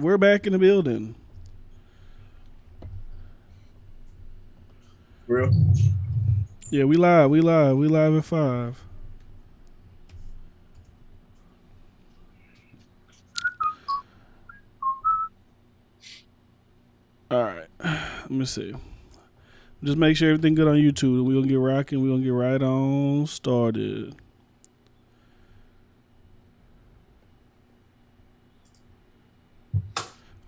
We're back in the building. Real? Yeah, we live. We live at 5. All right. Let me see. Just make sure everything good on YouTube. We're going to get rocking. We're going to get right on started.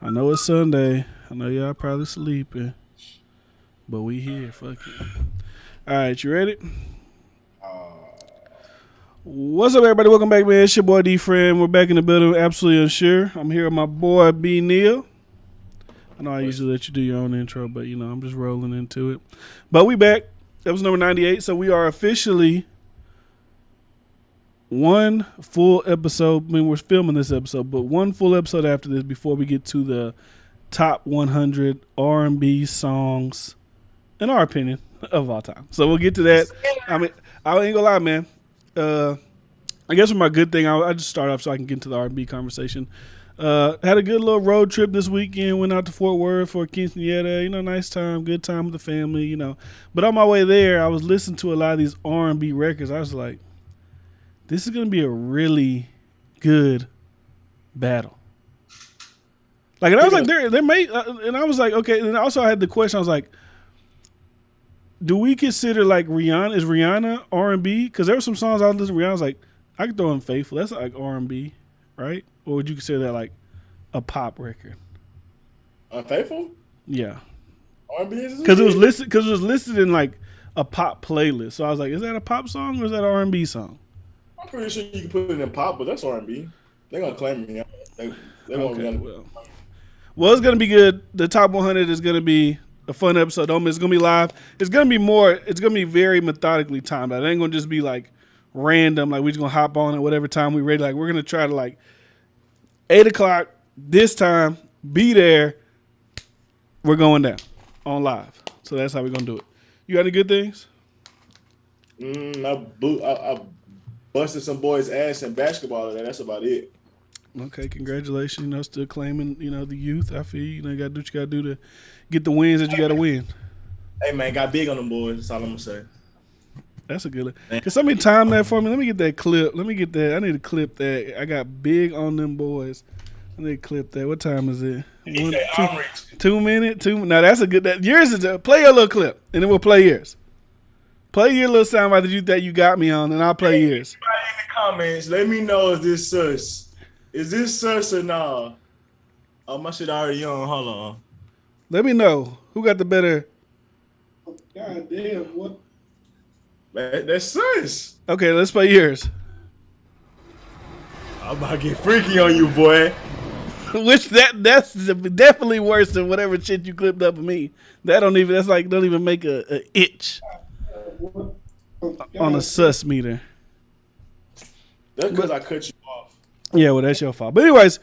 I know it's Sunday. I know y'all probably sleeping. But we here. Fuck it. All right, you ready? What's up, everybody? Welcome back, man. It's your boy D-Friend. We're back in the building. Absolutely unsure. I'm here with my boy B Neil. I know I usually let you do your own intro, but you know I'm just rolling into it. But we back. That was number 98. So we are officially one full episode. I mean, we're filming this episode, but one full episode after this before we get to the top 100 R&B songs, in our opinion, of all time. So we'll get to that. I mean, I ain't gonna lie, man. I guess for my good thing, I just start off so I can get into the R&B conversation. Had a good little road trip this weekend. Went out to Fort Worth for a quinceañera. You know, nice time, good time with the family. You know, but on my way there, I was listening to a lot of these R&B records. I was like, this is gonna be a really good battle. Like, and I was like, there may, and I was like, okay. And also, I had the question. I was like, do we consider like Rihanna? Is Rihanna R&B? Because there were some songs I was listening to. Rihanna, I was like, I could throw in Faithful. That's like R&B, right? Or would you consider that like a pop record? Unfaithful? Yeah. R&B? Because it was listed in like a pop playlist. So I was like, is that a pop song or is that an R&B song? I'm pretty sure you can put it in pop, but that's R&B. They're gonna claim me. They won't Okay, be well, it's gonna be good. The top 100 is gonna be a fun episode. Don't miss. It's gonna be live. It's gonna be more. It's gonna be very methodically timed out. It ain't gonna just be like random. Like we just gonna hop on at whatever time we ready. Like we're gonna try to like 8 o'clock this time. Be there. We're going down on live. So that's how we're gonna do it. You got any good things? I busted some boys' ass in basketball, and that's about it. Okay, congratulations. You know, still claiming, you know, the youth. I feel you know, you gotta do what you gotta do to get the wins that you gotta win. Hey man, got big on them boys. That's all I'm gonna say. That's a good one. Can somebody time that for me? Let me get that clip. Let me get that. I need to clip that. I got big on them boys. I need to clip that. What time is it? 2 minutes. Now that's a good. Yours is play your little clip, and then we'll play yours. Play your little soundbite that you got me on, and I'll play yours. In the comments, let me know is this sus. Is this sus or nah? Oh, my shit already on. Hold on. Let me know who got the better. God damn, what? Man, that's sus. Okay, let's play yours. I'm about to get freaky on you, boy. Which that's definitely worse than whatever shit you clipped up of me. Don't even make a itch on a sus meter. That's because I cut you off. Yeah, well, that's your fault. But anyways,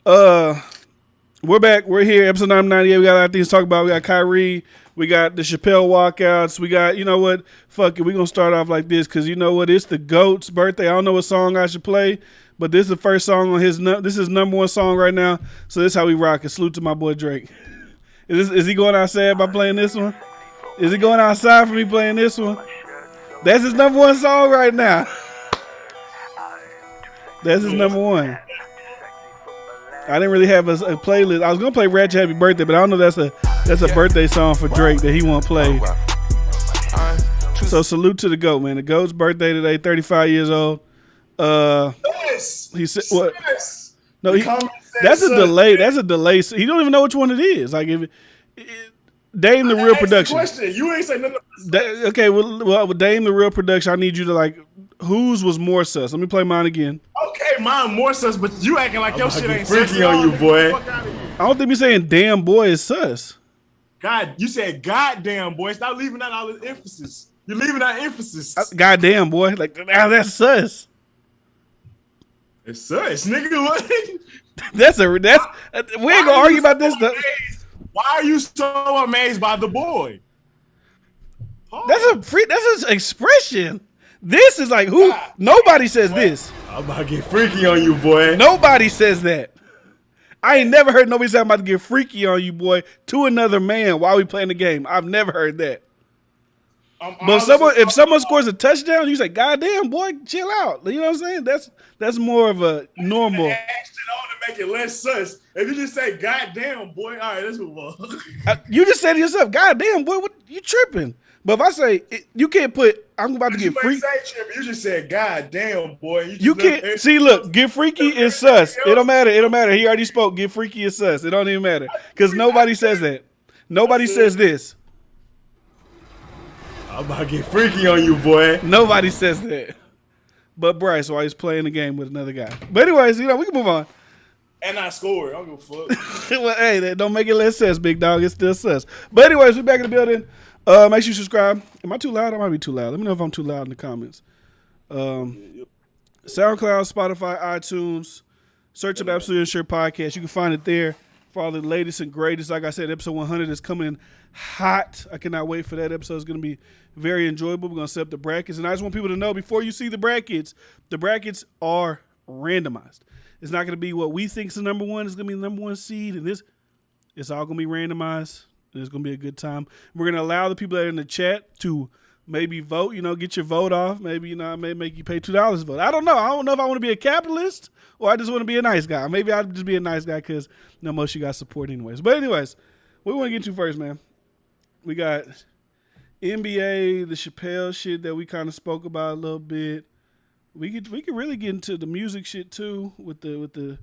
we're back. We're here. Episode 98. We got a lot of things to talk about. We got Kyrie. We got the Chappelle walkouts. We got, you know what? Fuck it. We're going to start off like this because you know what? It's the GOAT's birthday. I don't know what song I should play, but this is the first song on this is number one song right now. So this is how we rock it. Salute to my boy Drake. Is he going outside by playing this one? Is he going outside for me playing this one? That's his number one song right now. That's his number one. I didn't really have a playlist. I was gonna play Ratchet Happy Birthday, but I don't know that's a birthday song for Drake that he won't play. So salute to the GOAT, man. The GOAT's birthday today, 35 years old. He said what? No, that's a delay. That's a delay. He don't even know which one it is. Like Dame the Real Production. Question. You ain't say nothing. Okay, well, with Dame the Real Production, I need you to like whose was more sus. Let me play mine again. Okay, mine more sus, but you acting like your shit ain't freaky on you, boy. I don't think we saying damn boy is sus. God, you said goddamn boy. Stop leaving out all the emphasis. You're leaving out emphasis. Goddamn boy, like that's sus. It's sus, nigga. What? That's we ain't gonna argue about this stuff. Why are you so amazed by the boy? That's an expression. This is like who? Nobody says this. I'm about to get freaky on you, boy. Nobody says that. I ain't never heard nobody say I'm about to get freaky on you, boy, to another man while we playing the game. I've never heard that. But if someone scores a touchdown, you say, "Goddamn, boy, chill out." You know what I'm saying? That's more of a normal. Action on to make it less sus. If you just say, "Goddamn, boy," all right, let's move on. You just said to yourself, "Goddamn, boy, what you tripping?" But if I say you can't put, I'm about to get freaky. You just said, "God damn, boy." You can't see. Look, get freaky is sus. It don't matter. It don't matter. He already spoke. Get freaky is sus. It don't even matter because nobody says that. Nobody says this. I'm about to get freaky on you, boy. Nobody says that. But Bryce, while he's playing the game with another guy. But anyways, we can move on. And I scored. I don't give a fuck. Well, hey, that don't make it less sus, big dog. It's still sus. But anyways, we're back in the building. Make sure you subscribe. Am I too loud? I might be too loud. Let me know if I'm too loud in the comments. SoundCloud, Spotify, iTunes. Search up Absolutely Unsure Podcast. You can find it there for all the latest and greatest. Like I said, episode 100 is coming in hot. I cannot wait for that episode. It's going to be very enjoyable. We're going to set up the brackets. And I just want people to know, before you see the brackets are randomized. It's not going to be what we think is the number one. It's going to be the number one seed. And it's all going to be randomized. And it's going to be a good time. We're going to allow the people that are in the chat to maybe vote, get your vote off. Maybe, I may make you pay $2 to vote. I don't know. I don't know if I want to be a capitalist or I just want to be a nice guy. Maybe I'll just be a nice guy because most of you guys support anyways. But anyways, what we want to get to first, man. We got NBA, the Chappelle shit that we kind of spoke about a little bit. We could really get into the music shit too with the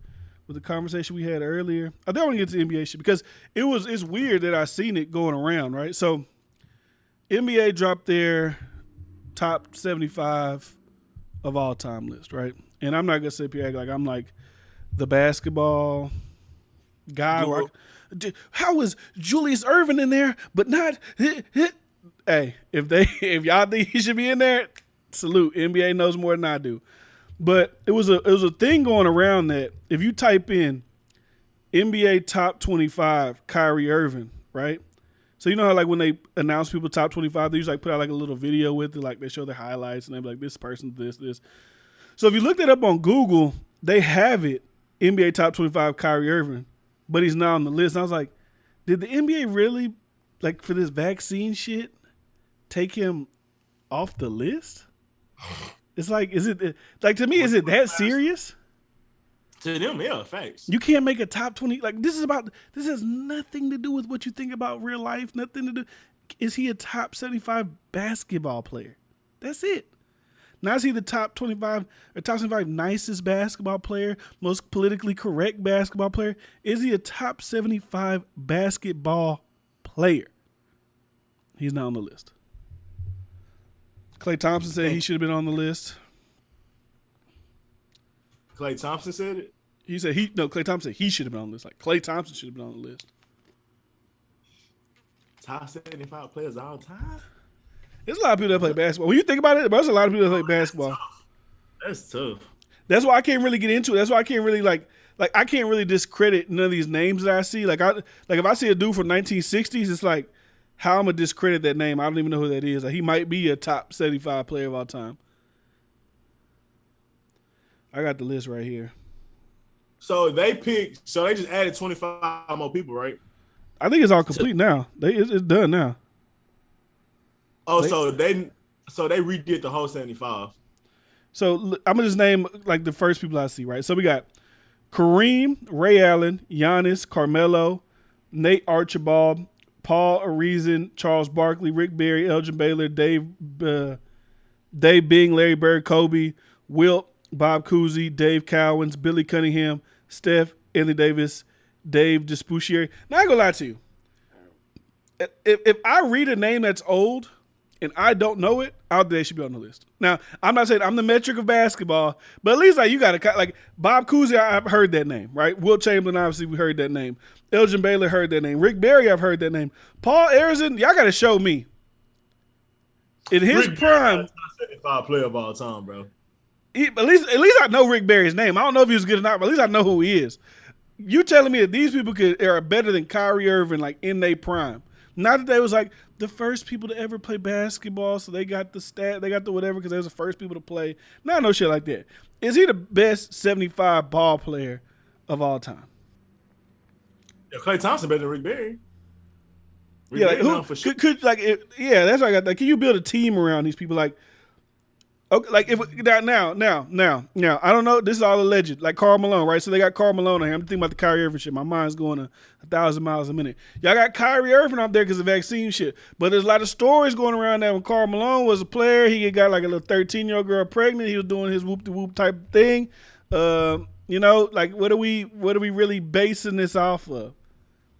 conversation we had earlier. I think I want to get to the NBA shit because it's weird that I seen it going around, right? So NBA dropped their top 75 of all time list, right? And I'm not gonna sit here act like I'm like the basketball guy. How was Julius Erving in there, but not? Hey, if y'all think he should be in there, salute. NBA knows more than I do. But it was a thing going around that if you type in NBA top 25 Kyrie Irving, right? So you know how like when they announce people top 25, they usually like put out like a little video with it, like they show their highlights and they're like this person, this. So if you look that up on Google, they have it NBA top 25 Kyrie Irving, but he's not on the list. And I was like, did the NBA really like for this vaccine shit take him off the list? It's like, is it like to me? Is it that serious? To them, yeah, facts. You can't make a top 20. Like this has nothing to do with what you think about real life. Nothing to do. Is he a top 75 basketball player? That's it. Now is he the top 25 or top 75 nicest basketball player, most politically correct basketball player? Is he a top 75 basketball player? He's not on the list. Klay Thompson said he should have been on the list. Klay Thompson said it? Klay Thompson said he should have been on the list. Like Klay Thompson should have been on the list. Top 75 players all time? There's a lot of people that play basketball. When you think about it, there's a lot of people that play basketball. That's tough. That's why I can't really get into it. That's why I can't really like I can't really discredit none of these names that I see. Like if I see a dude from 1960s, it's like how I'm gonna discredit that name. I don't even know who that is. Like he might be a top 75 player of all time. I got the list right here. So they just added 25 more people, right? I think it's all complete now. It's done now. Oh, so they redid the whole 75. So I'm gonna just name like the first people I see, right? So we got Kareem, Ray Allen, Giannis, Carmelo, Nate Archibald, Paul Arizin, Charles Barkley, Rick Barry, Elgin Baylor, Dave Bing, Larry Bird, Kobe, Wilt, Bob Cousy, Dave Cowens, Billy Cunningham, Steph, Anthony Davis, Dave Despouchier. Now I ain't gonna lie to you. If I read a name that's old and I don't know it, I think they should be on the list. Now, I'm not saying I'm the metric of basketball, but at least like you got to like Bob Cousy, I've heard that name, right? Wilt Chamberlain, obviously we heard that name. Elgin Baylor heard that name. Rick Barry, I've heard that name. Paul Arizin, y'all got to show me. In his Rick prime, 75 player of all time, bro. At least I know Rick Barry's name. I don't know if he was good or not, but at least I know who he is. You telling me that these people are better than Kyrie Irving, like in their prime? Not that they was like the first people to ever play basketball, so they got the stat, they got the whatever because they was the first people to play. No shit like that. Is he the best 75 ball player of all time? Yeah, Klay Thompson better than Rick Barry. Rick Yeah, like Barry who now for sure. could like yeah, that's what I got. Like, can you build a team around these people? Like, okay, like if now, I don't know. This is all alleged. Like Karl Malone, right? So they got Karl Malone on here. I'm thinking about the Kyrie Irving shit. My mind's going 1,000 miles a minute. Y'all got Kyrie Irving out there because of vaccine shit. But there's a lot of stories going around that when Karl Malone was a player, he got like a little 13-year-old girl pregnant. He was doing his whoop de whoop type thing. You know, like what are we really basing this off of?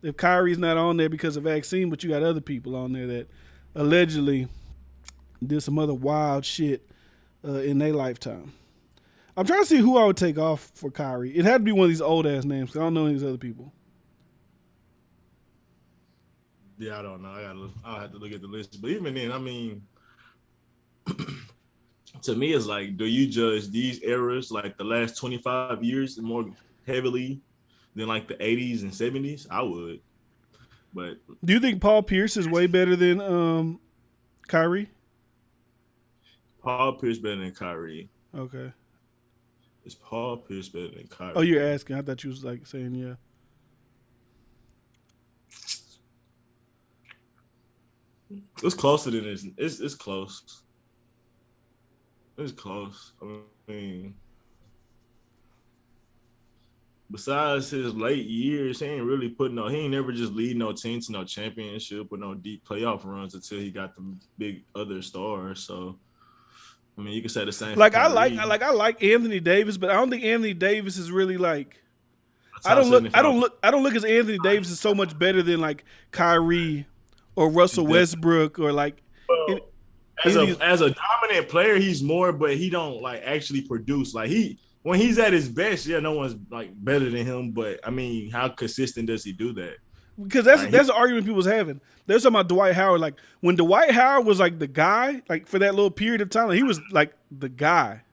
If Kyrie's not on there because of vaccine, but you got other people on there that allegedly did some other wild shit in their lifetime. I'm trying to see who I would take off for Kyrie. It had to be one of these old ass names because I don't know any of these other people. Yeah, I don't know. I'll have to look at the list. But even then, I mean, to me, it's like, do you judge these eras, like the last 25 years, more heavily than like the 80s and 70s? I would. But do you think Paul Pierce is way better than Kyrie? Paul Pierce better than Kyrie. Okay. Is Paul Pierce better than Kyrie? Oh, you're asking. I thought you was like saying yeah. It's closer than this. It's close. It's close. I mean, besides his late years, he ain't never just lead no team to no championship or no deep playoff runs until he got the big other stars. So, I mean, you can say the same. Like I like Anthony Davis, but I don't think Anthony Davis is really like. I don't look as Anthony Davis is so much better than like Kyrie or Russell Westbrook or like. Well, as a dominant player, he's more, but he don't like actually produce. Like when he's at his best, yeah, no one's like better than him. But I mean, how consistent does he do that? Because that's the argument people was having. They're talking about Dwight Howard. Like when Dwight Howard was like the guy, like for that little period of time, like, he was like the guy.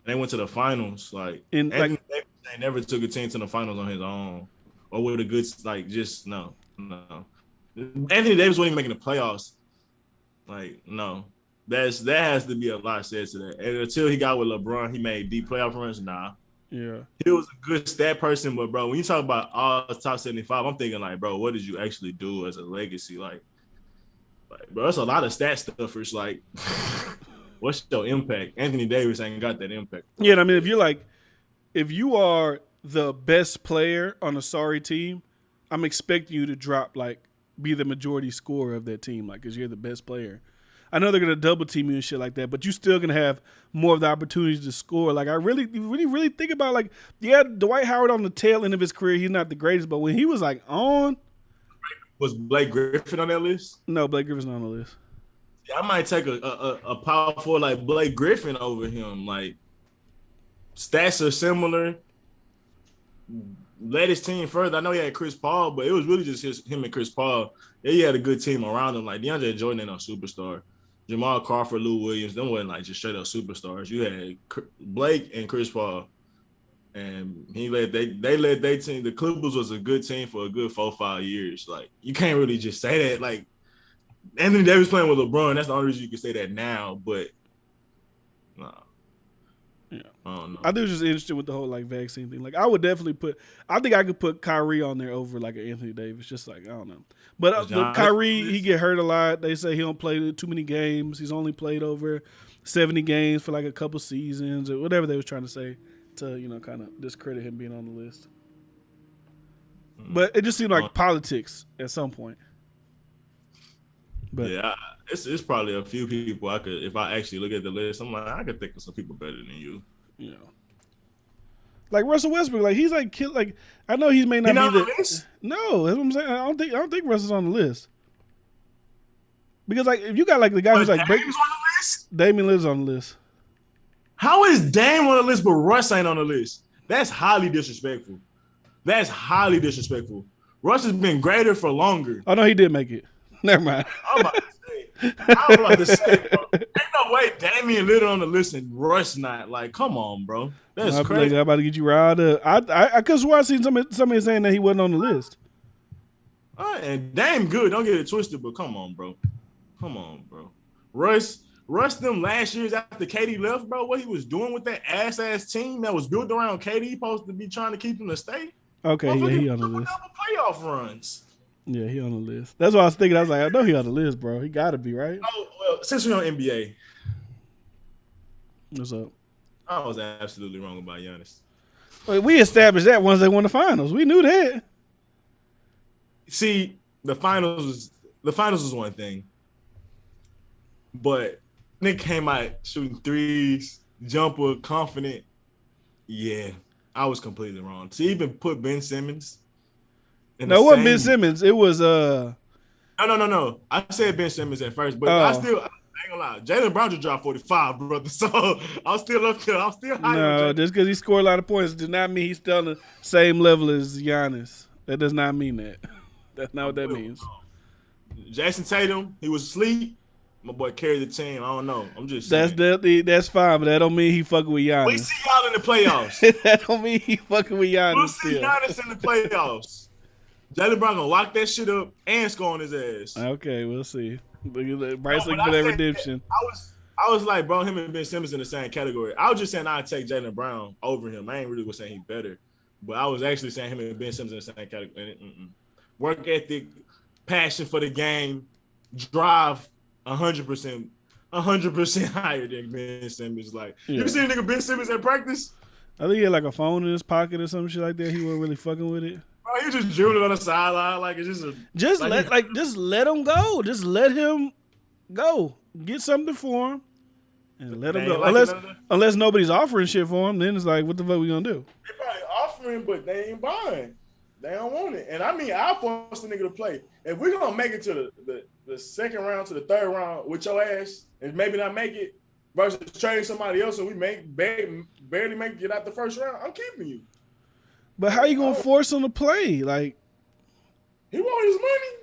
They went to the finals. Like and Anthony Davis never took a team to the finals on his own, or with a good like just no. Anthony Davis wasn't even making the playoffs. Like no, that has to be a lot said to that. And until he got with LeBron, he made deep playoff runs. Nah. Yeah, he was a good stat person, but bro, when you talk about all top 75, I'm thinking like, bro, what did you actually do as a legacy? Like bro, that's a lot of stat stuffers. Like, what's your impact? Anthony Davis ain't got that impact. Yeah, I mean, if you are the best player on a sorry team, I'm expecting you to be the majority scorer of that team, like, because you're the best player. I know they're gonna double team you and shit like that, but you're still gonna have more of the opportunities to score. Like I really think about like, yeah, Dwight Howard on the tail end of his career, he's not the greatest, but when he was like on, was Blake Griffin on that list? No, Blake Griffin's not on the list. Yeah, I might take a power forward like Blake Griffin over him. Like stats are similar. Led his team further. I know he had Chris Paul, but it was really just him and Chris Paul. Yeah, he had a good team around him. Like DeAndre Jordan ain't no superstar. Jamal Crawford, Lou Williams, them wasn't like just straight up superstars. You had Blake and Chris Paul, and they led their team. The Clippers was a good team for a good 4-5 years. Like you can't really just say that. Like Anthony Davis playing with LeBron, that's the only reason you can say that now. But nah. Yeah. I don't know. I think it was just interesting with the whole like vaccine thing. Like I would definitely I think I could put Kyrie on there over like an Anthony Davis. Just like I don't know, but Kyrie he get hurt a lot. They say he don't play too many games. He's only played over 70 games for like a couple seasons or whatever they was trying to say to kind of discredit him being on the list. But it just seemed like politics at some point. But yeah, it's probably a few people I could, if I actually look at the list, I'm like, I could think of some people better than you. Yeah. Like Russell Westbrook, like he's like like I know he may not be the list? No, that's what I'm saying. I don't think Russell's on the list. Because like if you got like the guy who's like Dame's on the list? Damian Lillard's on the list. How is Dame on the list but Russ ain't on the list? That's highly disrespectful. Russ has been greater for longer. Oh no, he did make it. Never mind. I'm about to say, bro, ain't no way Damian Lillard on the list and Russ not. Like, come on, bro. That's crazy. I'm about to get you riled up. I could swear I seen somebody saying that he wasn't on the list. And Dame good. Don't get it twisted, but come on, bro. Russ them last years after KD left, bro, what he was doing with that ass team that was built around KD supposed to be trying to keep him to stay. Okay, yeah, he on the Triple list. double playoff runs. Yeah, he on the list. That's what I was thinking. I was like, I know he on the list, bro. He got to be, right? Oh well, since we're on NBA, What's up? I was absolutely wrong about Giannis. Wait, we established that once they won the finals. We knew that. See, the finals was one thing, but Nick came out shooting threes, jumper, confident. Yeah, I was completely wrong. To even put Ben Simmons in No, the it wasn't Ben same. Simmons. It was No. I said Ben Simmons at first, but I ain't gonna lie. Jaylen Brown just dropped 45, brother. So I'm still up there. I'm still high on no, Jaylen. just because he scored a lot of points does not mean he's still on the same level as Giannis. That does not mean that. That's not what that means. Jason Tatum, he was asleep. My boy carried the team. I don't know. I'm just That's saying. that's fine, but that don't mean he fucking with We Giannis. see y'all in the playoffs. That don't mean he fucking with Giannis. We'll see still. Giannis in the playoffs. Jaylen Brown gonna lock that shit up and score on his ass. Okay, we'll see. Bryce looking No, for that redemption. I was like, bro, him and Ben Simmons in the same category. I was just saying I'd take Jaylen Brown over him. I ain't really was saying he's better, but I was actually saying him and Ben Simmons in the same category. Work ethic, passion for the game, drive 100%, 100% higher than Ben Simmons. Like, you see a nigga Ben Simmons at practice? I think he had like a phone in his pocket or some shit like that. He wasn't really fucking with it. Bro, he just dribbling on the sideline like it's just just let him go. Just let him go. Get something for him and let him go. Unless nobody's offering shit for him, then it's like, what the fuck we gonna do? They probably offering, but they ain't buying. They don't want it. And I mean, I'll force the nigga to play. If we're gonna make it to the second round to the third round with your ass and maybe not make it versus trading somebody else and we barely make it get out the first round, I'm keeping you. But how you gonna force him to play? Like, he want his money.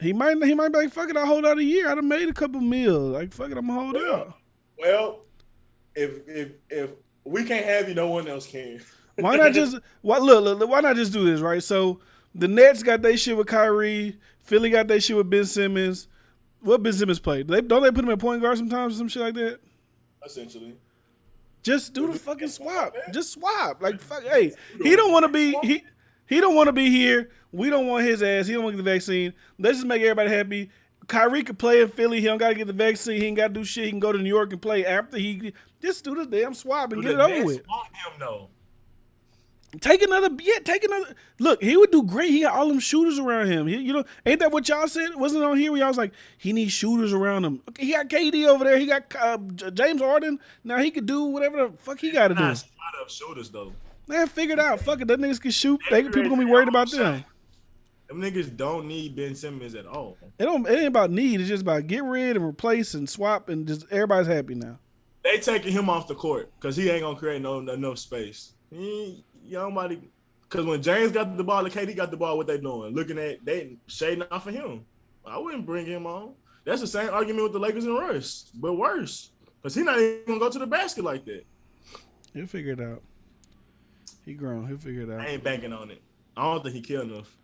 He might be like, fuck it, I'll hold out a year. I'd have made a couple mil. Like, fuck it, I'm gonna hold out. Well, if we can't have you, no one else can. Why not just look, why not just do this, right? So the Nets got their shit with Kyrie, Philly got their shit with Ben Simmons. What Ben Simmons play? Don't they put him at point guard sometimes or some shit like that? Essentially. Just do the fucking swap. Just swap. Like, fuck, hey, he don't want to be he don't want to be here. We don't want his ass. He don't want to get the vaccine. Let's just make everybody happy. Kyrie could play in Philly. He don't got to get the vaccine. He ain't got to do shit. He can go to New York and play after he just do the damn swap and get it over with. Want him though. Take another. Look, he would do great. He got all them shooters around him. Ain't that what y'all said? Wasn't it on here where y'all was like, he needs shooters around him? Okay, he got KD over there. He got James Harden. Now he could do whatever the fuck he got to do. Not spot up shooters though. Man, figure it out. Fuck it. That niggas can shoot. People gonna be worried about them. Them niggas don't need Ben Simmons at all. It ain't about need. It's just about get rid and replace and swap and just everybody's happy now. They taking him off the court because he ain't gonna create enough space. Nobody, because when James got the ball, and KD got the ball, what they doing? Looking at they shading off of him. I wouldn't bring him on. That's the same argument with the Lakers and Russ, but worse because he's not even gonna go to the basket like that. He'll figure it out. He grown. He'll figure it out. I ain't banking on it. I don't think he care enough.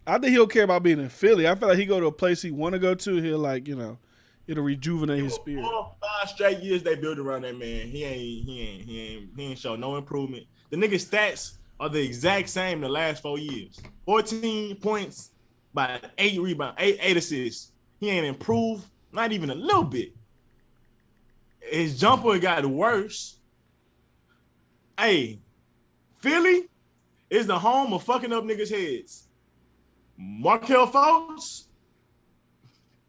I think he'll care about being in Philly. I feel like he go to a place he want to go to. He'll it'll rejuvenate his spirit. 4 or 5 straight years they built around that man. He ain't show no improvement. The nigga's stats are the exact same the last 4 years. 14 points by 8 rebounds, 8 assists. He ain't improved, not even a little bit. His jumper got worse. Hey, Philly is the home of fucking up niggas' heads. Markelle Fultz,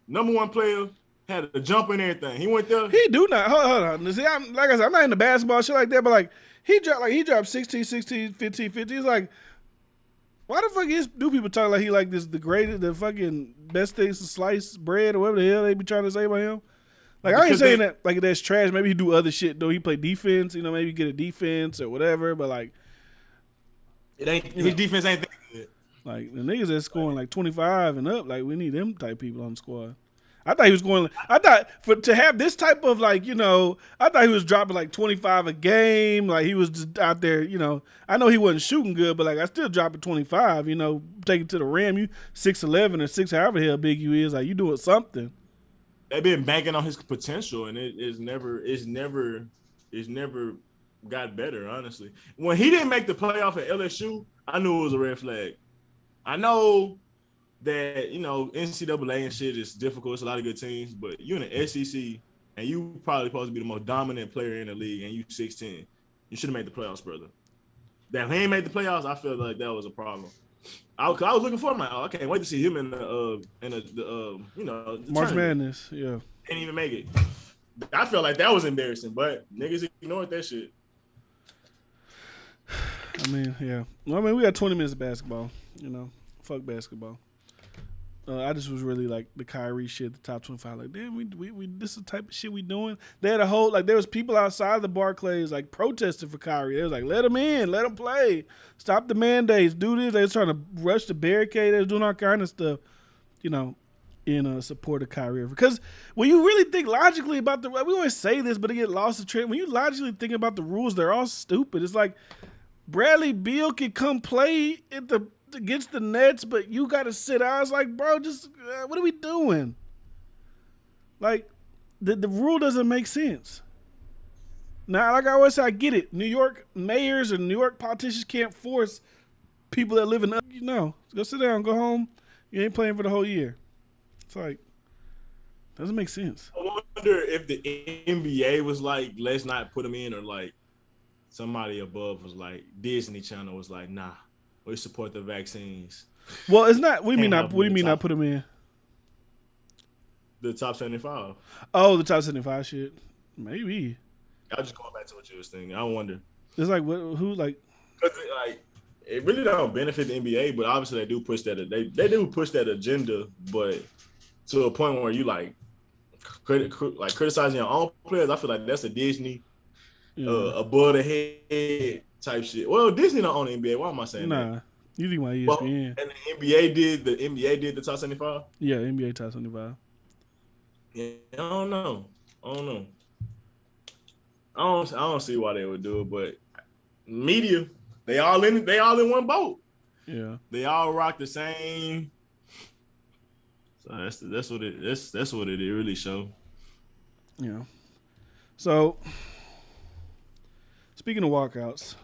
#1 player, had a jumper and everything. He went there. He do not. Hold on. See, like I said, I'm not into basketball shit like that, but like he dropped 16, 15, 15. He's like, why the fuck do people talk like he like this the greatest, the fucking best things to slice bread or whatever the hell they be trying to say about him? Like I ain't saying that like that's trash. Maybe he do other shit though. He play defense, maybe get a defense or whatever. But like, it ain't his defense ain't that good. Like the niggas that's scoring like 25 and up, like we need them type people on the squad. I thought he was going. I thought to have this type of I thought he was dropping like 25 a game. Like he was just out there. I know he wasn't shooting good, but like I still dropping 25. Take it to the rim. You 6'11" or 6 however the hell big you is. Like you doing something. They've been banking on his potential, and it's never got better, honestly. When he didn't make the playoff at LSU, I knew it was a red flag. I know that, NCAA and shit is difficult. It's a lot of good teams, but you're in the SEC and you probably supposed to be the most dominant player in the league and you 6'10". You should have made the playoffs, brother. That he ain't made the playoffs, I feel like that was a problem. I was looking for him. Like, I can't wait to see him in the March Madness. Yeah, didn't even make it. I felt like that was embarrassing, but niggas ignored that shit. I mean, yeah. Well, I mean, we got 20 minutes of basketball. Fuck basketball. I just was really like the Kyrie shit, the top 25. Like, damn, we this is the type of shit we doing. They had a whole there was people outside the Barclays like protesting for Kyrie. They was like, let him in, let him play, stop the mandates, do this. They was trying to rush the barricade. They was doing all kind of stuff, in support of Kyrie. Because when you really think logically about we always say this, but it get lost in trend. When you logically think about the rules, they're all stupid. It's like Bradley Beal could come play against the Nets, but you got to sit out. It's like, bro, just what are we doing? Like, the rule doesn't make sense. Now, like I always say, I get it. New York mayors and New York politicians can't force people that live in, go sit down, go home. You ain't playing for the whole year. It's like, doesn't make sense. I wonder if the NBA was like, let's not put them in, or like somebody above was like, Disney Channel was like, nah, we support the vaccines. Well, it's not. What do you mean not put them in? The top 75. Oh, the top 75 shit. Maybe. I was just going back to what you was thinking. I wonder. It's like who like? Because it really don't benefit the NBA, but obviously they do push that. They do push that agenda, but to a point where you like criticizing your own players. I feel like that's a Disney above the head type shit. Well, Disney don't own the NBA. Why am I saying that? Nah, you think about ESPN. Well, and the NBA did the top 75? Yeah, NBA top 75. Yeah, I don't know. I don't see why they would do it, but media, they all in one boat. Yeah. They all rock the same. So that's what it really show. Yeah. So speaking of walkouts,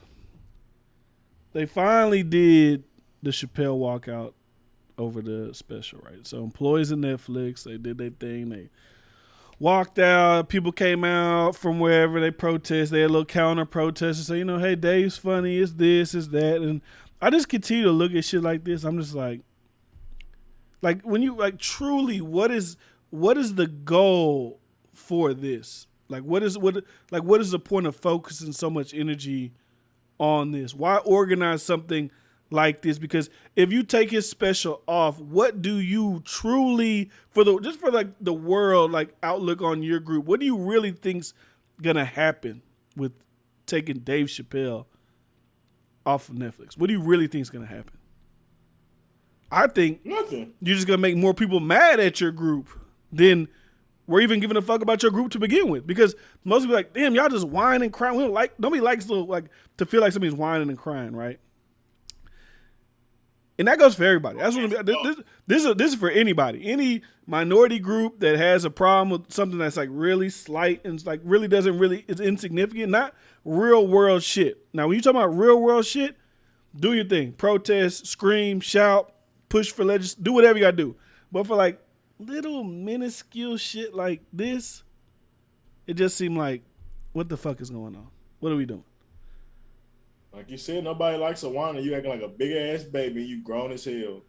they finally did the Chappelle walkout over the special, right? So employees of Netflix, they did their thing. They walked out. People came out from wherever they protest. They had a little counter protest and say, hey, Dave's funny. It's this, it's that. And I just continue to look at shit like this. I'm just like when you truly, what is the goal for this? What is the point of focusing so much energy on this? Why organize something like this? Because if you take his special off, what do you truly for the world outlook on your group? What do you really think's gonna happen with taking Dave Chappelle off of Netflix? What do you really think's gonna happen? I think nothing. You're just gonna make more people mad at your group than we're even giving a fuck about your group to begin with. Because most people are like, damn, y'all just whining and crying. Nobody likes to feel like somebody's whining and crying, right? And that goes for everybody. That's what this is for anybody. Any minority group that has a problem with something that's really slight and it's insignificant, not real world shit. Now, when you talk about real world shit, do your thing. Protest, scream, shout, push for do whatever you gotta do. But for little minuscule shit like this, it just seemed like, what the fuck is going on? What are we doing? Like you said, nobody likes a whiner. You acting like a big ass baby. You grown as hell.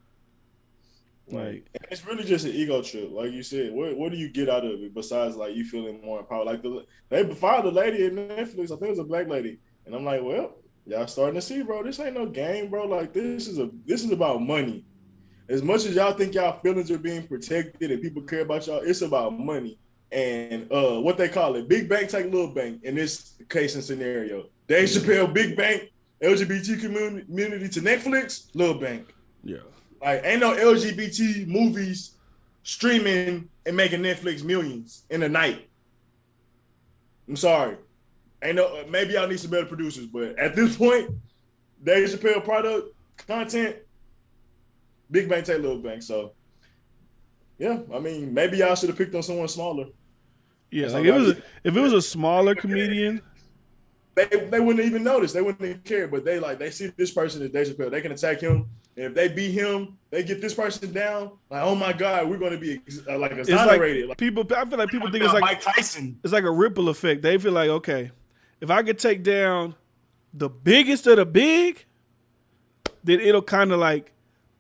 It's really just an ego trip. Like you said, what do you get out of it besides you feeling more empowered? They fired the lady at Netflix. I think it was a black lady, and I'm like, well, y'all starting to see, bro. This ain't no game, bro. This is about money. As much as y'all think y'all feelings are being protected and people care about y'all, it's about money and what they call it, big bank take little bank. In this case and scenario, Dave Chappelle, big bank. LGBT community to Netflix, little bank. Yeah. Ain't no LGBT movies streaming and making Netflix millions in a night. I'm sorry. Maybe y'all need some better producers, but at this point, Dave Chappelle product, content, big bank take little bank. So yeah, I mean, maybe y'all should have picked on someone smaller. Yeah, if it was a smaller comedian, they wouldn't even notice. They wouldn't even care. But they see this person as Dave Chappelle. They can attack him. And if they beat him, they get this person down. Like, oh my God, we're going to be like exonerated. Like people, I feel like people think it's like Mike Tyson. It's like a ripple effect. They feel like, okay, if I could take down the biggest of the big, then it'll kind of like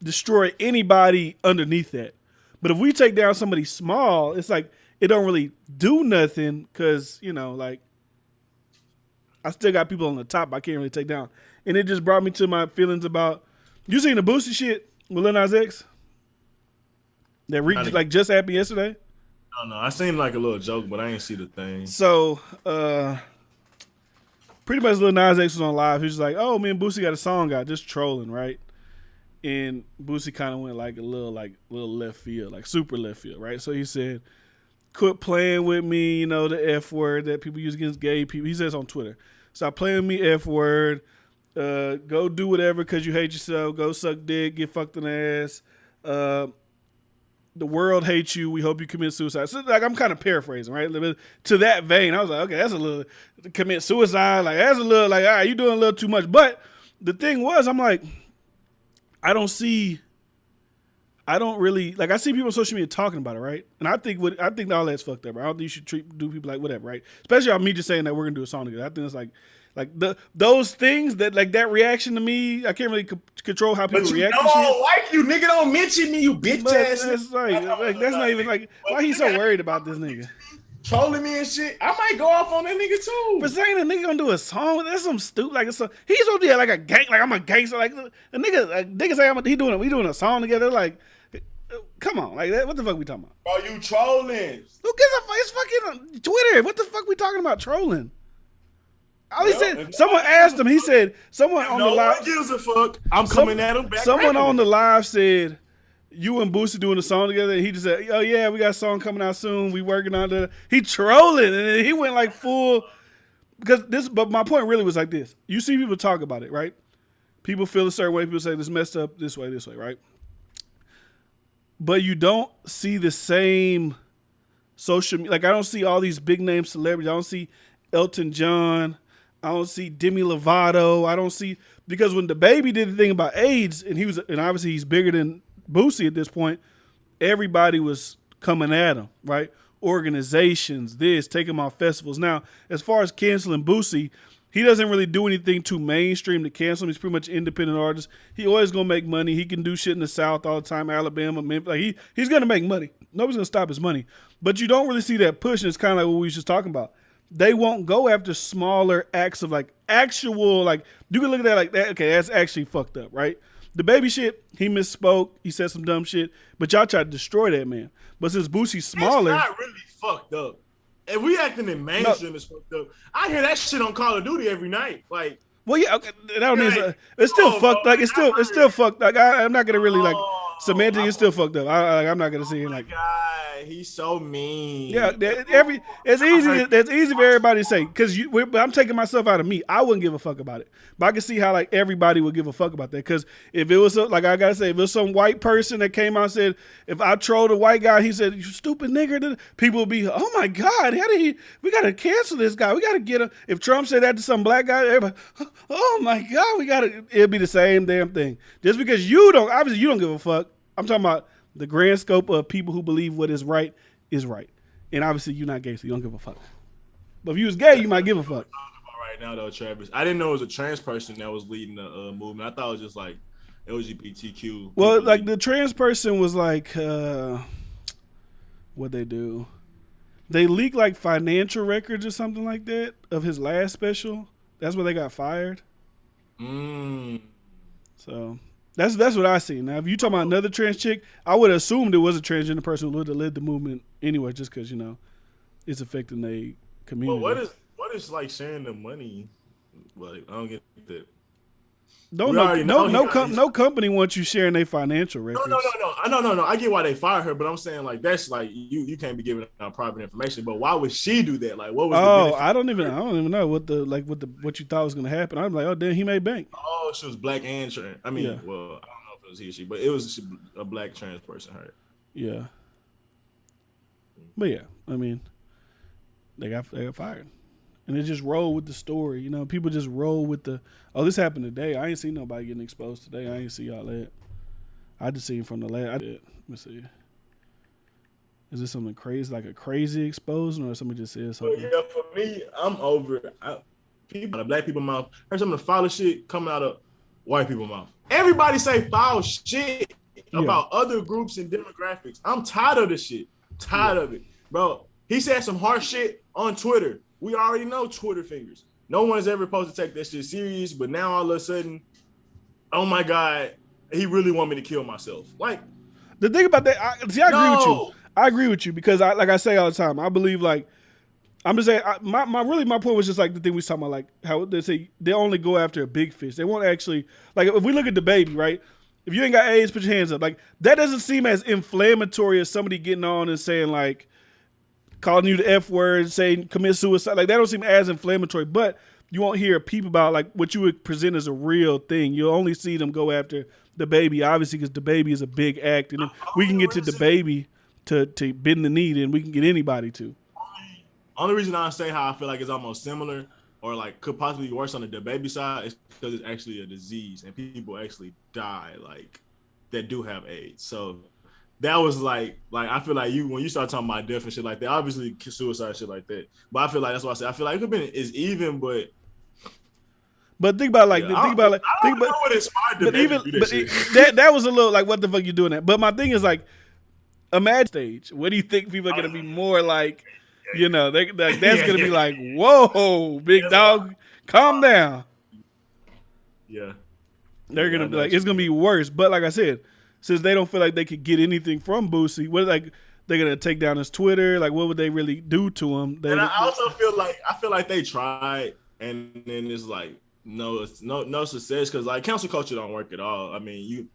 destroy anybody underneath that. But if we take down somebody small, it's like it don't really do nothing because, like I still got people on the top I can't really take down. And it just brought me to my feelings about, you seen the Boosie shit with Lil Nas X? That just happened yesterday? No, I seen like a little joke, but I ain't see the thing. So, pretty much Lil Nas X was on live. He was like, oh, me and Boosie got a song out, just trolling, right? And Boosie kind of went like a little left field, like super left field, right? So he said, quit playing with me, the F word that people use against gay people. He says on Twitter, stop playing with me, F word. Go do whatever because you hate yourself. Go suck dick, get fucked in the ass. The world hates you. We hope you commit suicide. So like I'm kind of paraphrasing, right? To that vein, I was like, okay, that's a little commit suicide. Like that's a little like, all right, you doing a little too much. But the thing was, I'm like, I don't really like. I see people on social media talking about it, right? And I think all that's fucked up. Right? I don't think you should do people like whatever, right? Especially on me just saying that we're gonna do a song together. I think it's like those things that like that reaction to me. I can't really control how people react. But like you, nigga, don't mention me, you bitch ass. That's like that's not even like why he so worried about this nigga. Trolling me and shit. I might go off on that nigga too. For saying a nigga gonna do a song, that's some stupid. Like he's supposed to be like a gang. Like I'm a gangster. Like a nigga say we doing a song together. Like, come on, like that. What the fuck we talking about? Bro, you trolling? Who gives a fuck? It's fucking Twitter. What the fuck we talking about trolling? All he said, someone asked him. He said, someone on the live. No one gives a fuck. I'm coming at him back. Someone on the live said, you and Boosie doing a song together. And he just said, oh yeah, we got a song coming out soon. We working on it. He trolling, and then he went like full. But my point really was like this. You see people talk about it, right? People feel a certain way. People say this messed up this way, right? But you don't see the same social media. Like I don't see all these big name celebrities. I don't see Elton John. I don't see Demi Lovato. I don't see, because when the baby did the thing about AIDS, and obviously he's bigger than Boosie at this point, everybody was coming at him, right? Organizations, take him off festivals. Now, as far as canceling Boosie, he doesn't really do anything too mainstream to cancel him. He's pretty much an independent artist. He always gonna make money. He can do shit in the South all the time, Alabama, Memphis. Like he's gonna make money. Nobody's gonna stop his money. But you don't really see that push, and it's kind of like what we was just talking about. They won't go after smaller acts of like actual, like you can look at that like that. Okay, that's actually fucked up, right? The baby shit, he misspoke. He said some dumb shit, but y'all tried to destroy that man. But since Boosie's smaller, it's not really fucked up. If we acting in mainstream, it's fucked up. I hear that shit on Call of Duty every night. Like, well, yeah, okay, that means it's still fucked. Like it's still fucked. Like I'm not gonna really like semantic. It's still fucked up. I'm not gonna see it like. God, he's so mean. Yeah, it's easy for everybody to say because I'm taking myself out of me. I wouldn't give a fuck about it, but I can see how like everybody would give a fuck about that. Because if it was like I gotta say, if it was some white person that came out and said, if I trolled a white guy, he said, "You stupid nigger," then people would be, "Oh my God, how did he? We gotta cancel this guy. We gotta get him." If Trump said that to some black guy, everybody, "Oh my God, we gotta." It'd be the same damn thing. Just because you don't give a fuck. I'm talking about the grand scope of people who believe what is right, and obviously you're not gay, so you don't give a fuck. But if you was gay, you might give a fuck. Right now, though, Travis, I didn't know it was a trans person that was leading the movement. I thought it was just like LGBTQ. Well, like the trans person was like, what they do? They leaked like financial records or something like that of his last special. That's where they got fired. So that's what I see. Now, if you talking about another trans chick, I would have assumed it was a transgender person who would have led the movement anyway, just because it's affecting their community. Well, what is like sharing the money? Like I don't get that. No company wants you sharing their financial records. No. I get why they fired her, but I'm saying like that's like you can't be giving out private information. But why would she do that? Like what was? I don't even know what you thought was gonna happen. I'm like, oh damn, he made bank. Oh, she was black and trans. I mean, well, I don't know if it was he or she, but it was a black trans person. Her. Yeah. But yeah, I mean, they got fired. And they just roll with the story. You know, people just roll with the, oh, this happened today. I ain't seen nobody getting exposed today. I ain't see all that. I just seen from the last. Let me see. Is this something crazy, like a crazy exposing, or somebody just said something? Yeah, for me, I'm over it. People, the black people mouth, heard some of the foul shit coming out of white people mouth. Everybody say foul shit about other groups and demographics. I'm tired of this shit. Tired of it, bro. He said some harsh shit on Twitter. We already know Twitter fingers. No one's ever supposed to take that shit serious, but now all of a sudden, oh my God, he really want me to kill myself. Like, the thing about that, I agree with you. I agree with you because like I say all the time, I believe like, I'm just saying, my point was just like the thing we was talking about, like how they say they only go after a big fish. They won't actually, like if we look at the baby, right? If you ain't got AIDS, put your hands up. Like that doesn't seem as inflammatory as somebody getting on and saying like, calling you the F word, saying commit suicide. Like that don't seem as inflammatory, but you won't hear people about like what you would present as a real thing. You'll only see them go after the baby, obviously, because the baby is a big act. And if we can get to the baby to bend the knee, then we can get anybody to. Only reason I say how I feel like it's almost similar or like could possibly be worse on the baby side is because it's actually a disease and people actually die like that do have AIDS. So that was like I feel like when you start talking about death and shit like that, obviously suicide shit like that. But I feel like that's why I said I feel like it could be is even, but think about like I don't know what inspired the baby to do that shit. That was a little like what the fuck you doing that. But my thing is like imagine stage. What do you think people are gonna be more like? You know, that's gonna be like, whoa, big dog, calm down. Yeah, they're gonna be like, it's gonna be worse. But like I said, since they don't feel like they could get anything from Boosie, what like they're gonna take down his Twitter? Like, what would they really do to him? And I also feel like they tried, and then it's like no success because like cancel culture don't work at all. I mean,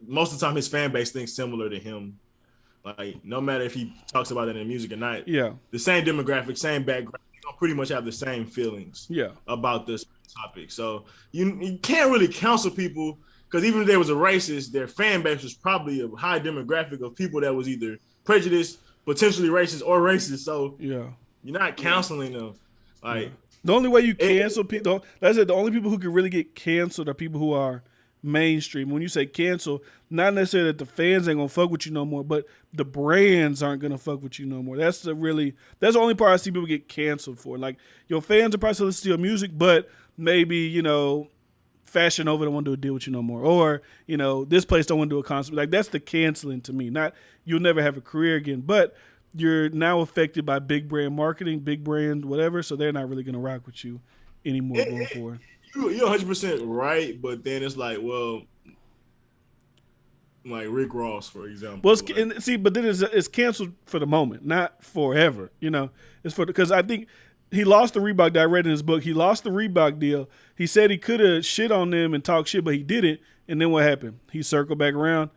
most of the time his fan base thinks similar to him. Like, no matter if he talks about it in music or not, the same demographic, same background, you don't pretty much have the same feelings about this topic. So you can't really counsel people because even if there was a racist, their fan base was probably a high demographic of people that was either prejudiced, potentially racist, or racist. So you're not counseling them. Like the only way you cancel people, that's it. The only people who can really get canceled are people who are mainstream. When you say cancel, not necessarily that the fans ain't gonna fuck with you no more, but the brands aren't gonna fuck with you no more. That's the only part I see people get canceled for. Like your fans are probably still listening to your music, but maybe Fashion Nova don't want to do a deal with you no more, or this place don't want to do a concert. Like that's the canceling to me. Not you'll never have a career again, but you're now affected by big brand marketing, big brand whatever, so they're not really gonna rock with you anymore going forward. You're 100% right, but then it's like, well, like Rick Ross, for example. Well, but then it's canceled for the moment, not forever. It's because I think he lost the Reebok deal. I read in his book, he lost the Reebok deal. He said he could have shit on them and talked shit, but he didn't. And then what happened? He circled back around.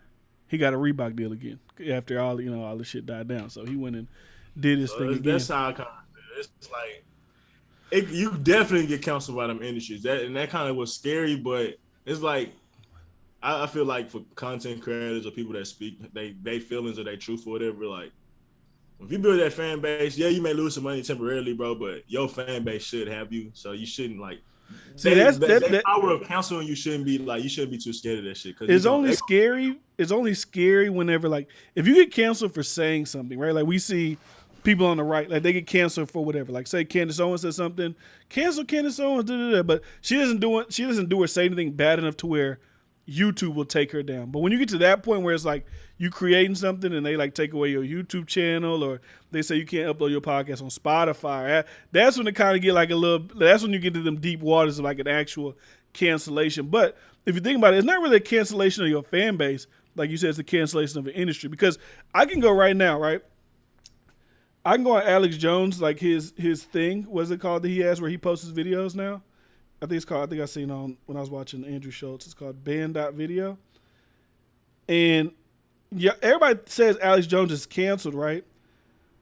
He got a Reebok deal again after all the shit died down. So he went and did his thing again. That's how it's like. You definitely get counseled by them industries. That kind of was scary, but it's like I feel like for content creators or people that speak they feelings or they truth or whatever, like if you build that fan base, you may lose some money temporarily, bro, but your fan base should have you, so you shouldn't like. See, that power of counseling. You shouldn't be too scared of that shit. It's only scary. It's only scary whenever like if you get canceled for saying something, right? Like we see. People on the right, like they get canceled for whatever. Like say Candace Owens says something, cancel Candace Owens, but she doesn't do or say anything bad enough to where YouTube will take her down. But when you get to that point where it's like you creating something and they like take away your YouTube channel or they say you can't upload your podcast on Spotify, that's when it kind of get like that's when you get to them deep waters of like an actual cancellation. But if you think about it, it's not really a cancellation of your fan base. Like you said, it's a cancellation of an industry because I can go right now, right? I can go on Alex Jones, like his thing. What's it called that he has where he posts his videos now? I think I seen on when I was watching Andrew Schultz. It's called Band.video. And yeah, everybody says Alex Jones is canceled, right?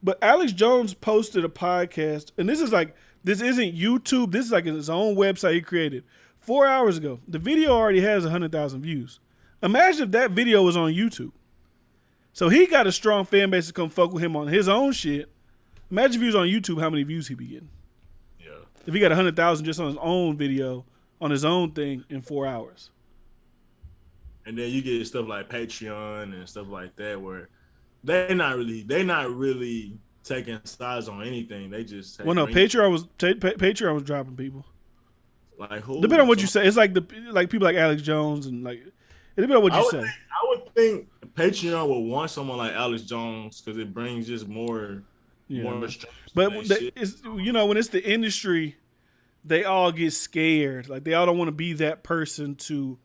But Alex Jones posted a podcast, and this isn't YouTube. This is like his own website he created 4 hours ago. The video already has 100,000 views. Imagine if that video was on YouTube. So he got a strong fan base to come fuck with him on his own shit. Imagine if he was on YouTube, how many views he'd be getting. If he got 100,000 just on his own video, on his own thing in 4 hours. And then you get stuff like Patreon and stuff like that where they're not really taking sides on anything. They just Well, no, Patreon was dropping people. Like who? Depending on what you say, it's like people like Alex Jones and like it depends on what you say. I would think Patreon would want someone like Alex Jones because it brings just more. But it's when it's the industry, they all get scared. Like they all don't want to be that person to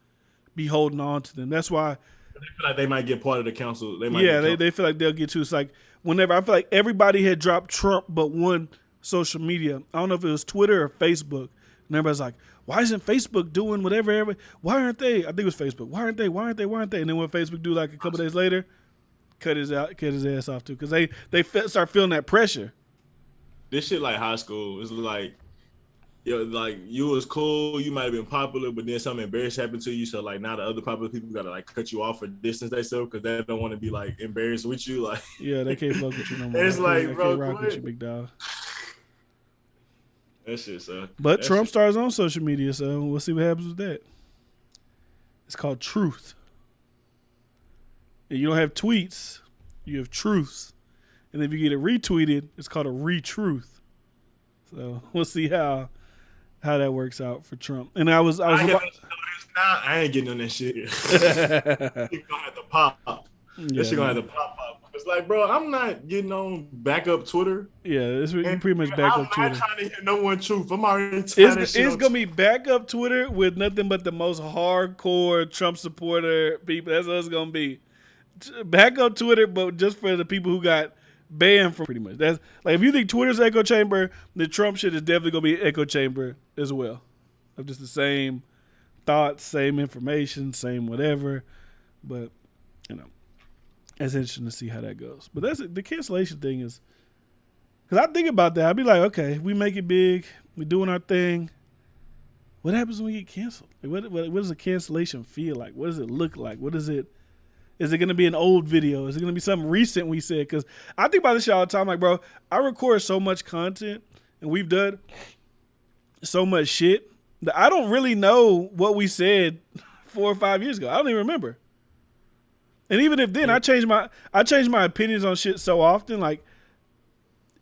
be holding on to them. That's why they feel like they might get part of the council. They feel like they'll get to. It's like whenever I feel like everybody had dropped Trump but one social media. I don't know if it was Twitter or Facebook. And everybody's like, why isn't Facebook doing whatever? Why aren't they? I think it was Facebook. Why aren't they? And then when Facebook do like a couple days later, cut his ass off too. Because they start feeling that pressure. This shit like high school. It's like, like you was cool, you might have been popular, but then something embarrassing happened to you. So like now the other popular people gotta like cut you off or distance themselves because they don't want to be like embarrassed with you. Like they can't fuck with you no more. It's like, bro, can't rock with you, big dog. That shit, so. But Trump starts on social media, so we'll see what happens with that. It's called truth. And you don't have tweets, you have truths. And if you get it retweeted, it's called a retruth. So we'll see how that works out for Trump. And I ain't getting on that shit. It's gonna have to pop. This shit gonna have to pop up. It's like, bro, I'm not getting on backup Twitter. Yeah, it's pretty much backup Twitter. I'm not trying to hear no one truth. I'm already tired of shit. It's gonna be backup Twitter with nothing but the most hardcore Trump supporter people. That's what it's gonna be. Backup Twitter, but just for the people who got banned from pretty much. That's like if you think Twitter's echo chamber, the Trump shit is definitely gonna be echo chamber as well. Of just the same thoughts, same information, same whatever. But it's interesting to see how that goes. But the cancellation thing is because I think about that. I'd be like, okay, we make it big, we doing our thing. What happens when we get canceled? Like, what does a cancellation feel like? What does it look like? What is it? Is it going to be an old video? Is it going to be something recent we said? Because I think about this shit all the time. Like, bro, I record so much content and we've done so much shit that I don't really know what we said 4 or 5 years ago. I don't even remember. And even if then, I change my opinions on shit so often. Like,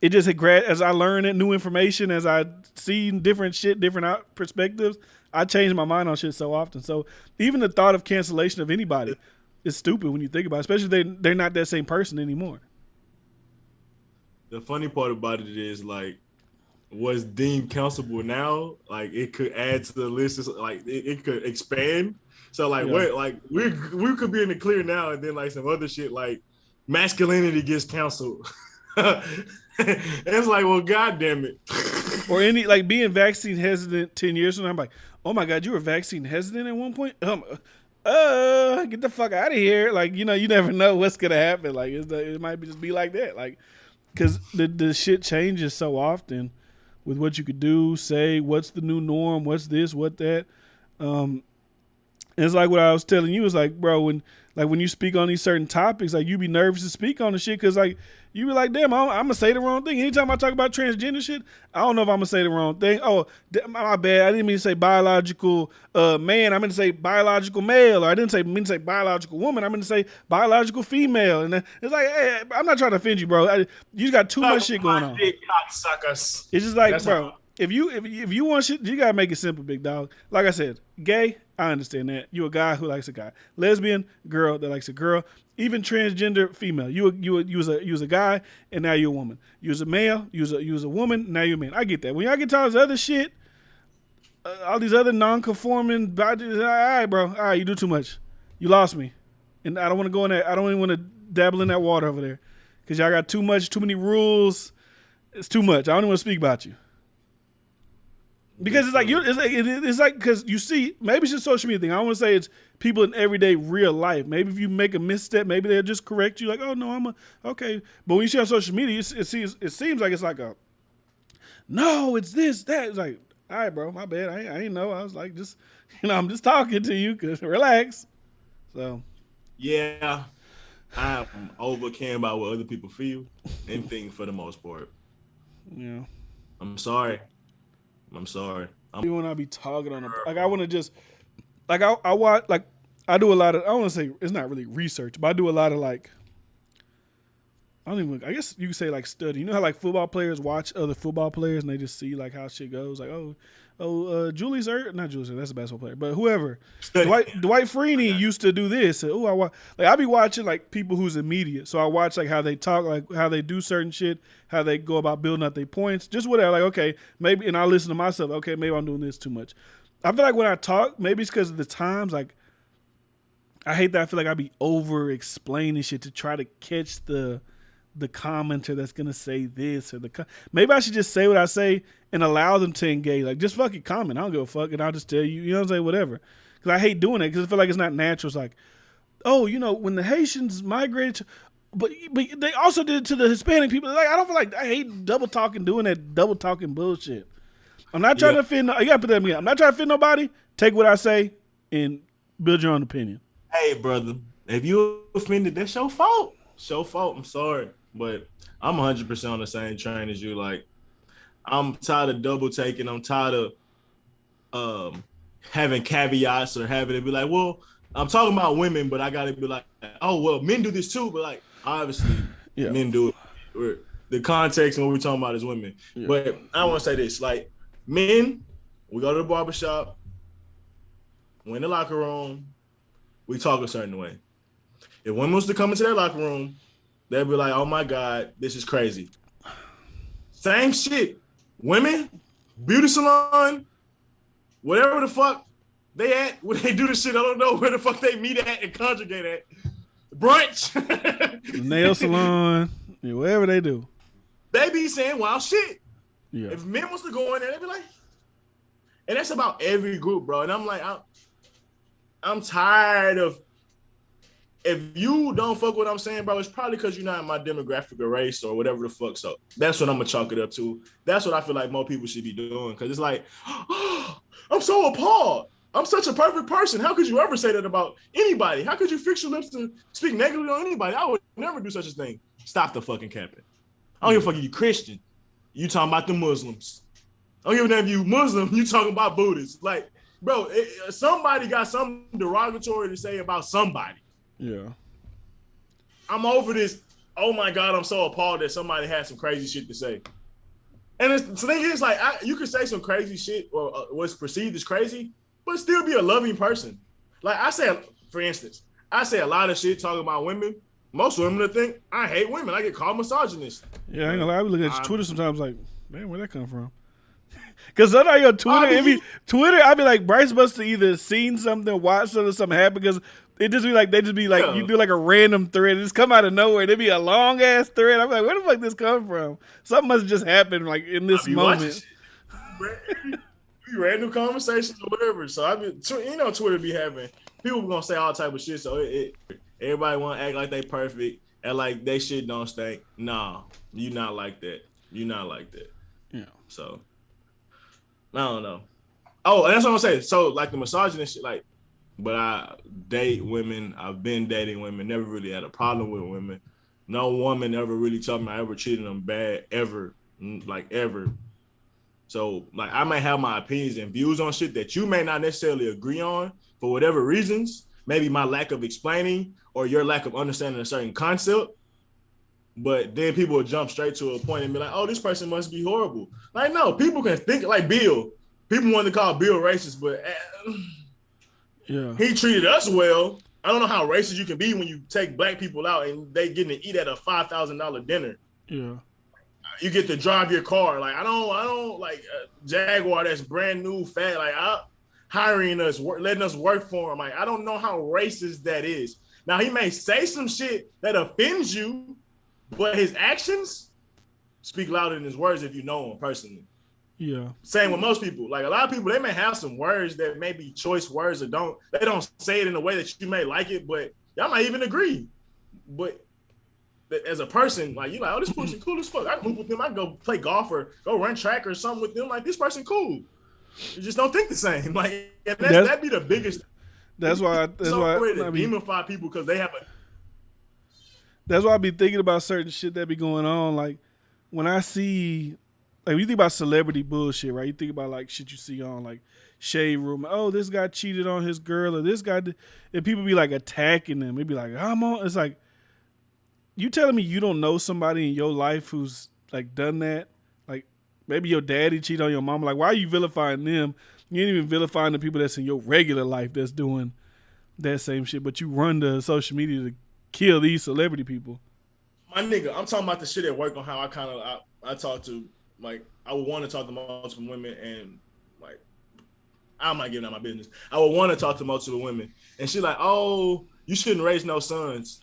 it just as I learn it, new information, as I see different shit, different perspectives, I change my mind on shit so often. So even the thought of cancellation of anybody is stupid when you think about it, especially if they're not that same person anymore. The funny part about it is, like, what's deemed cancelable now, like, it could add to the list. Like, it could expand. So, like, we could be in the clear now, and then, like, some other shit, like, masculinity gets canceled. It's like, well, goddamn it. Or any, like, being vaccine hesitant 10 years from now, I'm like, oh my God, you were vaccine hesitant at one point? Get the fuck out of here. Like, you never know what's going to happen. Like, it might just be like that. Like, because the shit changes so often with what you could do, say, what's the new norm, what's this, what that. It's like what I was telling you. It's like, bro, when you speak on these certain topics, like, you be nervous to speak on the shit because, like, you be like, damn, I'm going to say the wrong thing. Anytime I talk about transgender shit, I don't know if I'm going to say the wrong thing. Oh, my bad. I didn't mean to say biological man. I meant to say biological male. Or I didn't mean to say biological woman. I meant to say biological female. And it's like, hey, I'm not trying to offend you, bro. You just got too much shit going on. It's just like, bro, if you want shit, you got to make it simple, big dog. Like I said, gay, I understand that. You a guy who likes a guy. Lesbian, girl that likes a girl. Even transgender female. You was a guy and now you're a woman. You was a male, you was a woman, now you're a man. I get that. When y'all get to all this other shit, all these other non-conforming bodies, all right, bro. All right, you do too much. You lost me. And I don't want to go in that. I don't even want to dabble in that water over there. Because y'all got too many rules. It's too much. I don't even want to speak about you. Because it's like because you see, maybe it's just social media thing. I don't want to say it's people in everyday real life. Maybe if you make a misstep, maybe they'll just correct you. Like, oh no, okay. But when you see on social media, it seems like it's like no, it's this, that. It's like, all right, bro, my bad. I ain't know. I was like, just I'm just talking to you. Cause relax. So, yeah, I'm over caring about what other people feel and think for the most part. Yeah, I'm sorry. I'm sorry. Even when I be talking on like I want to just like I watch like I do a lot of I want to say it's not really research, but I do a lot of like I don't even I guess you could say like study. You know how like football players watch other football players and they just see like how shit goes. Like Julius not Julius that's a basketball player, but whoever Dwight Freeney used to do this. I be watching like people who's in media, so I watch like how they talk, like how they do certain shit, how they go about building up their points, just whatever. Like okay, maybe, and I listen to myself. Okay, maybe I'm doing this too much. I feel like when I talk, maybe it's because of the times. Like I hate that. I feel like I be over explaining shit to try to catch the commenter that's gonna say this or maybe I should just say what I say and allow them to engage. Like just fucking comment. I don't give a fuck, and I'll just tell you. You know what I'm saying? Whatever. Because I hate doing it because I feel like it's not natural. It's like, oh, you know, when the Haitians migrated, but they also did it to the Hispanic people. Like I don't feel like I hate double talking, doing that double talking bullshit. I'm not trying to offend. You gotta put that in me. I'm not trying to offend nobody. Take what I say and build your own opinion. Hey, brother, if you offended, that's your fault. It's your fault. I'm sorry. But I'm 100% on the same train as you. Like, I'm tired of double taking. I'm tired of having caveats or having it be like, well, I'm talking about women, but I got to be like, oh, well, men do this too. But, like, obviously, men do it. The context and what we're talking about is women. Yeah. But I want to say this. Like, men, we go to the barbershop, we're in the locker room, we talk a certain way. If women was to come into that locker room, they'll be like, oh my God, this is crazy. Same shit. Women, beauty salon, whatever the fuck they at, when they do the shit, I don't know where the fuck they meet at and conjugate at. Brunch. Nail salon, whatever they do. They be saying wild shit. Yeah. If men was to go in there, they'd be like, and that's about every group, bro. And I'm like, I'm tired of, if you don't fuck what I'm saying, bro, it's probably because you're not in my demographic or race or whatever the fuck. So that's what I'm going to chalk it up to. That's what I feel like more people should be doing. Because it's like, oh, I'm so appalled. I'm such a perfect person. How could you ever say that about anybody? How could you fix your lips to speak negatively on anybody? I would never do such a thing. Stop the fucking capping. I don't give a fuck if you Christian. You talking about the Muslims. I don't give a damn if you Muslim. You talking about Buddhists. Like, bro, somebody got something derogatory to say about somebody. Yeah. I'm over this. Oh my God, I'm so appalled that somebody had some crazy shit to say. And the thing is, like, you could say some crazy shit or what's perceived as crazy, but still be a loving person. Like I said, for instance, I say a lot of shit talking about women. Most women would think I hate women. I get called misogynist. Yeah, I ain't gonna lie. I be looking at Twitter sometimes like, man, where'd that come from? Because sometimes your Twitter, I be like, Bryce must have either seen something, watched something happen, because it just be like, they just be like, you do like a random thread, it just come out of nowhere. It'd be a long ass thread. I'm like, where the fuck this come from? Something must just happen like in this moment. Random conversations or whatever. So I mean, Twitter be having people gonna say all type of shit. So everybody want to act like they perfect and like they shit don't stink. Nah, you not like that. You not like that. Yeah. So I don't know. Oh, and that's what I'm saying. So like the misogynist shit, like, but I date women. I've been dating women. Never really had a problem with women. No woman ever really told me I ever treated them bad ever, like ever. So, like, I may have my opinions and views on shit that you may not necessarily agree on for whatever reasons. Maybe my lack of explaining or your lack of understanding a certain concept. But then people will jump straight to a point and be like, oh, this person must be horrible. Like, no, people can think like Bill. People want to call Bill racist, but yeah, he treated us well. I don't know how racist you can be when you take black people out and they getting to eat at a $5,000 dinner. Yeah. You get to drive your car. Like, I don't like a Jaguar that's brand new, fat, like hiring us, letting us work for him. Like, I don't know how racist that is. Now, he may say some shit that offends you, but his actions speak louder than his words if you know him personally. Yeah. Same with most people. Like, a lot of people, they may have some words that may be choice words or they don't say it in a way that you may like it, but y'all might even agree. But as a person, like, you like, oh, this person cool as fuck. I can move with them. I can go play golf or go run track or something with them. Like, this person cool. You just don't think the same. Like, and that'd be the biggest. That's why I demify people because they have a. That's why I be thinking about certain shit that be going on. Like, when I see when you think about celebrity bullshit, right? You think about like shit you see on like Shade Room. Oh, this guy cheated on his girl, or this guy did, and people be like attacking them. It'd be like, I'm on. It's like, you telling me you don't know somebody in your life who's like done that? Like maybe your daddy cheated on your mom. Like, why are you vilifying them? You ain't even vilifying the people that's in your regular life that's doing that same shit. But you run to social media to kill these celebrity people. My nigga, I'm talking about the shit at work on how I talk to, like, I would want to talk to multiple women and like, I'm not giving out my business. I would want to talk to multiple women, and she like, oh, you shouldn't raise no sons.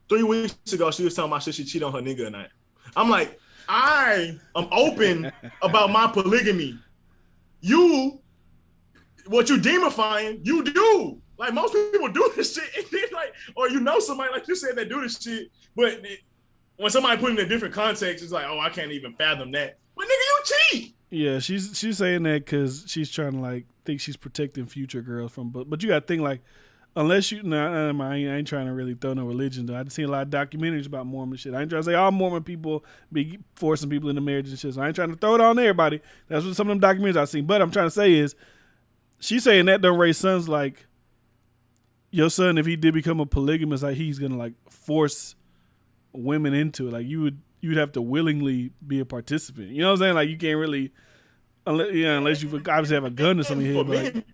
3 weeks ago, she was talking about she cheat on her nigga or not. I'm like, I am open about my polygamy. You, what you demifying, you do. Like most people do this shit, like, or you know somebody like you said that do this shit, but when somebody put it in a different context, it's like, oh, I can't even fathom that. But nigga, you cheat. Yeah, she's saying that because she's trying to like think she's protecting future girls from, but you got to think like, unless you, I ain't trying to really throw no religion though. I've seen a lot of documentaries about Mormon shit. I ain't trying to say all Mormon people be forcing people into marriage and shit. So I ain't trying to throw it on everybody. That's what some of them documentaries I've seen. But I'm trying to say is, she's saying that don't raise sons like your son. If he did become a polygamist, like he's gonna like force women into it. Like you'd have to willingly be a participant. You know what I'm saying? Like you can't really, unless you obviously have a gun or something here. But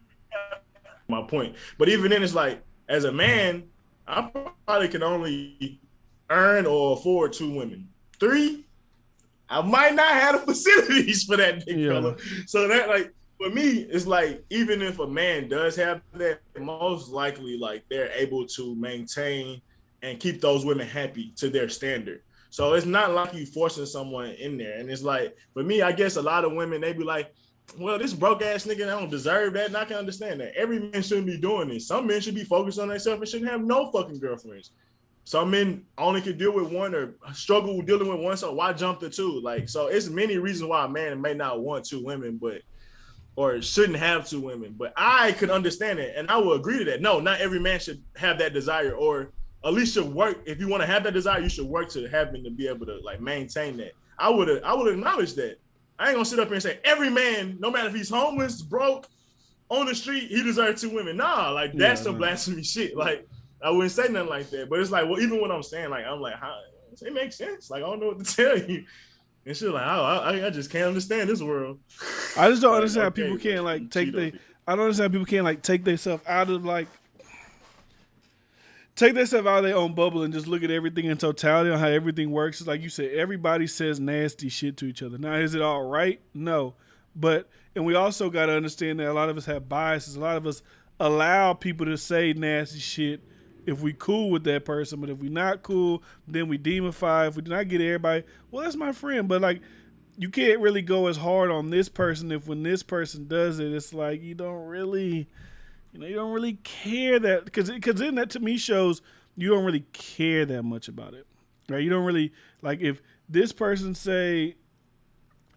my point. But even then, it's like, as a man, I probably can only earn or afford 2 women. 3, I might not have the facilities for that big fella. So that, like, for me, it's like, even if a man does have that, most likely, like, they're able to maintain and keep those women happy to their standard. So it's not like you forcing someone in there. And it's like, for me, I guess a lot of women, they be like, well, this broke ass nigga, I don't deserve that. And I can understand that. Every man shouldn't be doing this. Some men should be focused on themselves and shouldn't have no fucking girlfriends. Some men only can deal with one or struggle with dealing with one. So why jump to 2? Like, so it's many reasons why a man may not want 2 women, or shouldn't have 2 women. But I could understand it. And I will agree to that. No, not every man should have that desire, or at least should work. If you want to have that desire, you should work to having to be able to like maintain that. I would acknowledge that. I ain't gonna sit up here and say every man, no matter if he's homeless, broke, on the street, he deserves 2 women. Nah, like that's some blasphemy shit. Like I wouldn't say nothing like that. But it's like, well, even what I'm saying, like I'm like, how it makes sense. Like I don't know what to tell you. And she's like, I just can't understand this world. I just don't understand how people can't like take I don't understand how people can't like take themselves out of like. Take themselves out of their own bubble and just look at everything in totality on how everything works. It's like you said, everybody says nasty shit to each other. Now, is it all right? No. And we also got to understand that a lot of us have biases. A lot of us allow people to say nasty shit if we cool with that person. But if we not cool, then we demify. If we do not get everybody, well, that's my friend. But like, you can't really go as hard on this person if when this person does it, it's like you don't really... you don't really care that, because then that to me shows you don't really care that much about it, right? You don't really, like, if this person say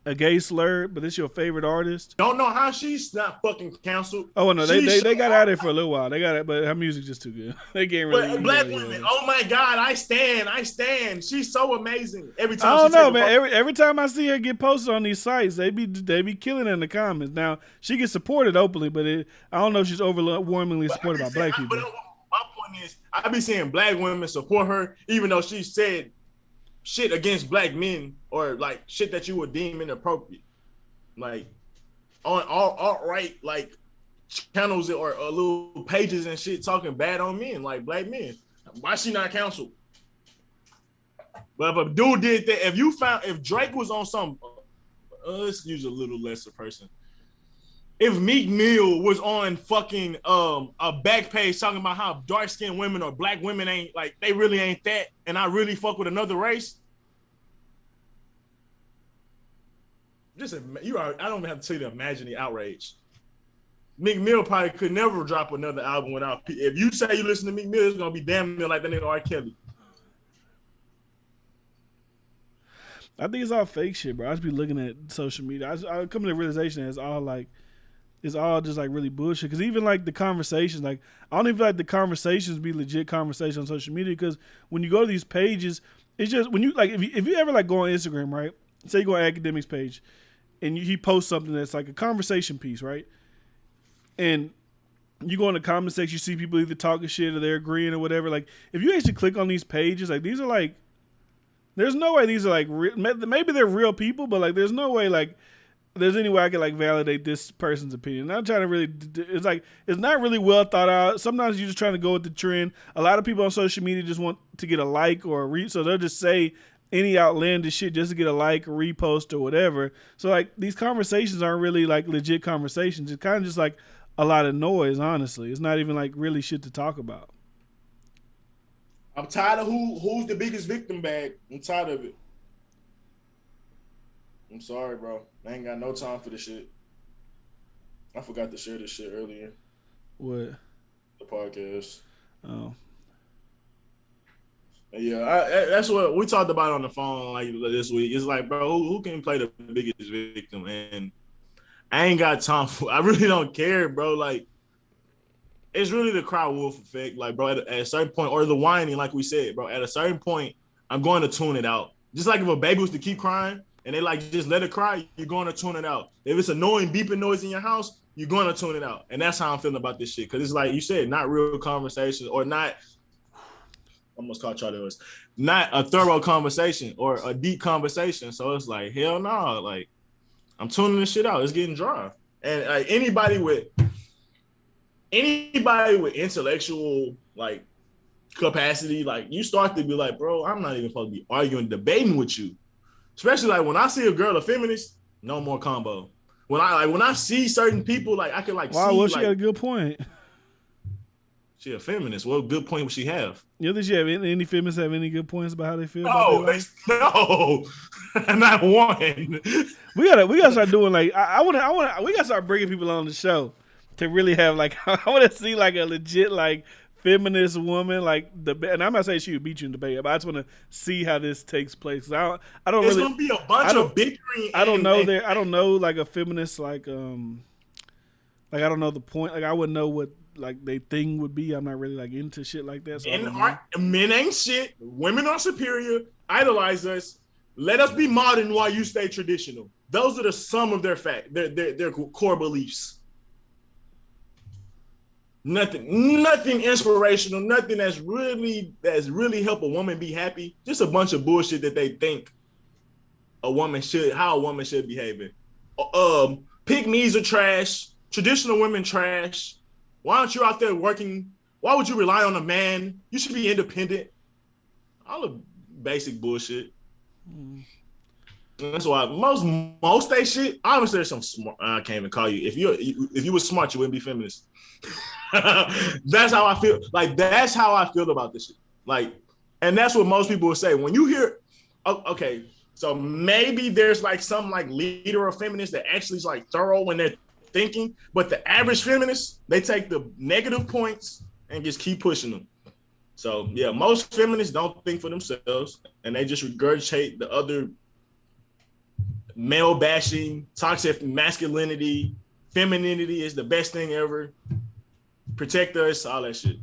a gay slur, but it's your favorite artist. Don't know how she's not fucking canceled. Oh no, they got out of it for a little while. They got it, but her music's just too good. They can't really. But black women, oh my God, I stand. She's so amazing. Every time. I don't know, man. Every time I see her get posted on these sites, they be killing her in the comments. Now she gets supported openly, but I don't know if she's overwhelmingly supported by black people. But my point is, I be seeing black women support her, even though she said shit against black men, or like shit that you would deem inappropriate, like on all alt-right like channels or little pages and shit talking bad on men, like black men. Why she not canceled? But if a dude did that, if Drake was on some, let's use a little lesser person. If Meek Mill was on fucking a back page talking about how dark-skinned women or black women ain't, like, they really ain't that, and I really fuck with another race, I don't even have to tell you to imagine the outrage. Meek Mill probably could never drop another album without. If you say you listen to Meek Mill, it's gonna be damn near like that nigga R. Kelly. I think it's all fake shit, bro. I just be looking at social media. I come to the realization that it's all just like really bullshit. Because even like the conversations, like I don't even feel like the conversations be legit conversations on social media. Because when you go to these pages, it's just when you like if you ever like go on Instagram, right? Say you go on Academics page, and he posts something that's like a conversation piece, right? And you go in the comment section, you see people either talking shit or they're agreeing or whatever. Like, if you actually click on these pages, like, these are like, there's no way these are like, maybe they're real people, but like, there's no way like, there's any way I can like validate this person's opinion. I'm trying to really, it's like, it's not really well thought out. Sometimes you're just trying to go with the trend. A lot of people on social media just want to get a like or a read, so they'll just say any outlandish shit just to get a like, or repost, or whatever. So like, these conversations aren't really like legit conversations. It's kind of just like a lot of noise, honestly. It's not even like really shit to talk about. I'm tired of who's the biggest victim bag. I'm tired of it. I'm sorry, bro. I ain't got no time for this shit. I forgot to share this shit earlier. What? The podcast. Oh. Yeah, that's what we talked about on the phone like this week. It's like, bro, who can play the biggest victim? And I ain't got time for. I really don't care, bro. Like, it's really the cry wolf effect. Like, bro, at a certain point, or the whining, like we said, bro. At a certain point, I'm going to tune it out. Just like if a baby was to keep crying and they like just let it cry, you're going to tune it out. If it's annoying beeping noise in your house, you're going to tune it out. And that's how I'm feeling about this shit. Because it's like you said, not real conversations, or not. Almost caught y'all. Was not a thorough conversation or a deep conversation. So it's like, hell no. Like, I'm tuning this shit out. It's getting dry. And like anybody with intellectual like capacity, like, you start to be like, bro, I'm not even supposed to be arguing, debating with you. Especially like when I see a girl, a feminist, no more combo. When I see certain people, like, I can like wow, see. Well, she got a good point. She a feminist. What good point would she have? You think she have any feminists have any good points about how they feel about their life? No, not one. We gotta start doing like we gotta start bringing people on the show to really have like I want to see like a legit like feminist woman like and I'm not saying she would beat you in debate, but I just want to see how this takes place. I don't It's really. Gonna be a bunch of bickering. I don't know I don't know like a feminist like I don't know the point. Like, I wouldn't know what like their thing would be. I'm not really like into shit like that. So men ain't shit. Women are superior. Idolize us. Let us be modern while you stay traditional. Those are the sum of their core beliefs. Nothing inspirational. Nothing that's really help a woman be happy. Just a bunch of bullshit that they think how a woman should behave. Pygmies are trash. Traditional women trash. Why aren't you out there working? Why would you rely on a man? You should be independent. All the basic bullshit. That's why most they shit. Obviously, there's some smart. I can't even call you. If you were smart, you wouldn't be feminist. That's how I feel. Like, that's how I feel about this shit. Like, and that's what most people will say when you hear. Okay, so maybe there's like some like leader or feminist that actually is like thorough when they're thinking, but the average feminist, they take the negative points and just keep pushing them. So yeah, most feminists don't think for themselves, and they just regurgitate the other male bashing, toxic masculinity, femininity is the best thing ever. Protect us, all that shit.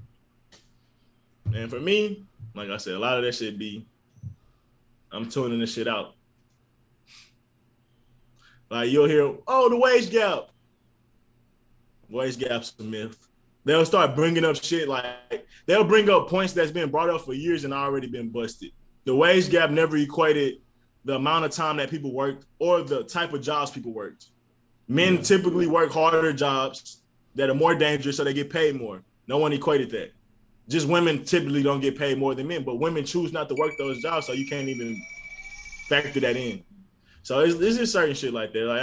And for me, like I said, a lot of that shit I'm tuning this shit out. Like, you'll hear, oh, the wage gap. Wage gap's a myth. They'll start bringing up shit like, they'll bring up points that's been brought up for years and already been busted. The wage gap never equated the amount of time that people worked or the type of jobs people worked. Men typically work harder jobs that are more dangerous, so they get paid more. No one equated that. Just women typically don't get paid more than men, but women choose not to work those jobs, so you can't even factor that in. So this is certain shit like that. Like,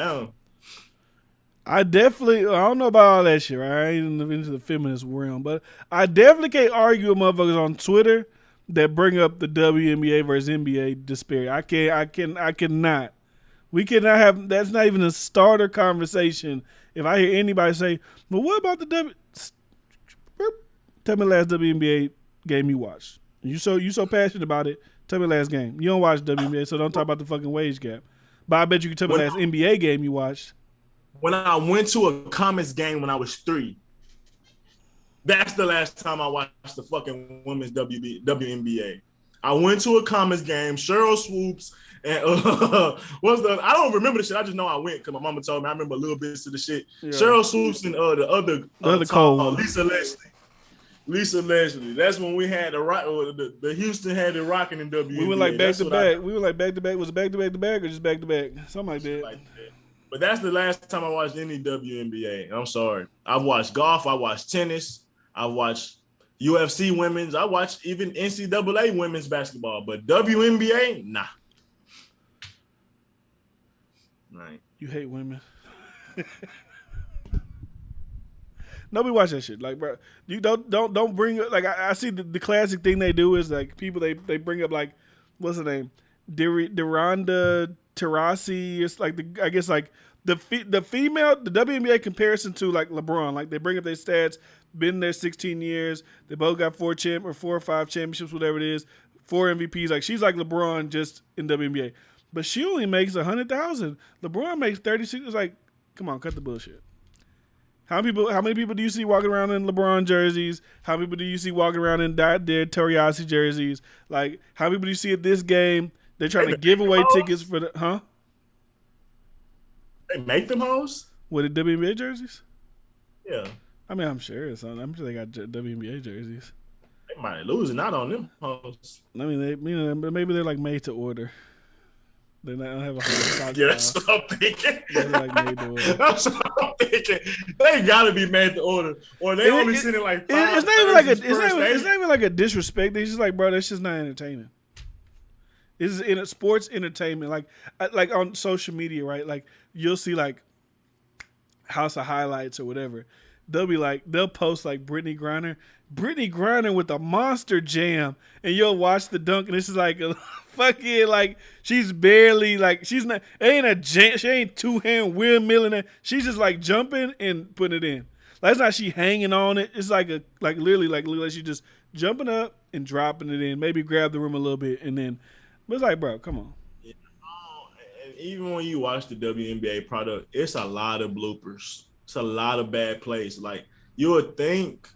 I don't know about all that shit, right? I ain't into the feminist realm, but I definitely can't argue with motherfuckers on Twitter that bring up the WNBA versus NBA disparity. I cannot. We cannot have, that's not even a starter conversation. If I hear anybody say, well, what about the tell me the last WNBA game you watched. You so passionate about it, tell me the last game. You don't watch WNBA, so don't talk about the fucking wage gap. But I bet you can tell me the last NBA game you watched. When I went to a Comets game when I was 3, that's the last time I watched the fucking women's WNBA. I went to a Comets game. Cheryl Swoops and what's the? I don't remember the shit. I just know I went because my mama told me. I remember a little bits of the shit. Yeah. Cheryl Swoops and the other Cole Lisa Leslie. Lisa Leslie. That's when we had the Houston had it rocking in WNBA. We went like back to back. We went like back to back. Was it back to back to back or just back to back? Something like that. But that's the last time I watched any WNBA. I'm sorry. I've watched golf. I watched tennis. I watched UFC women's. I watched even NCAA women's basketball. But WNBA, nah. Right. You hate women. Nobody watch that shit. Like, bro, you don't bring up. Like, I see the classic thing they do is like people they bring up like, what's her name, Deronda Taurasi. It's like I guess like the female the WNBA comparison to like LeBron. Like they bring up their stats. Been there 16 years. They both got 4 or 5 championships, whatever it is. 4 MVPs. Like she's like LeBron just in WNBA, but she only makes $100,000. LeBron makes 36. It's like, come on, cut the bullshit. How many people do you see walking around in LeBron jerseys? How many people do you see walking around in dead Toriasi jerseys? Like, how many people do you see at this game? They're trying to give away tickets for the They make them hoes? With the WNBA jerseys? Yeah. I mean, I'm sure it's on. I'm sure they got WNBA jerseys. They might lose not on them hoes. I mean, maybe they're like made to order. They don't have a whole stock. Yeah, that's what I'm thinking. They're like made to order. That's what I'm thinking. They gotta be made to order, or they only send it like 5. It's not even like a disrespect. It's just like, bro, that's just not entertaining. It's in a sports entertainment, like on social media, right? Like you'll see like House of Highlights or whatever. They'll post like Brittany Griner with a monster jam, and you'll watch the dunk, and this is like a fucking like she's barely like she's not ain't a jam, she ain't 2-hand windmilling it. She's just like jumping and putting it in. Like it's not she hanging on it. It's like literally she just jumping up and dropping it in. Maybe grab the rim a little bit and then. But it's like, bro, come on. Yeah. And even when you watch the WNBA product, it's a lot of bloopers. It's a lot of bad plays. Like you would think,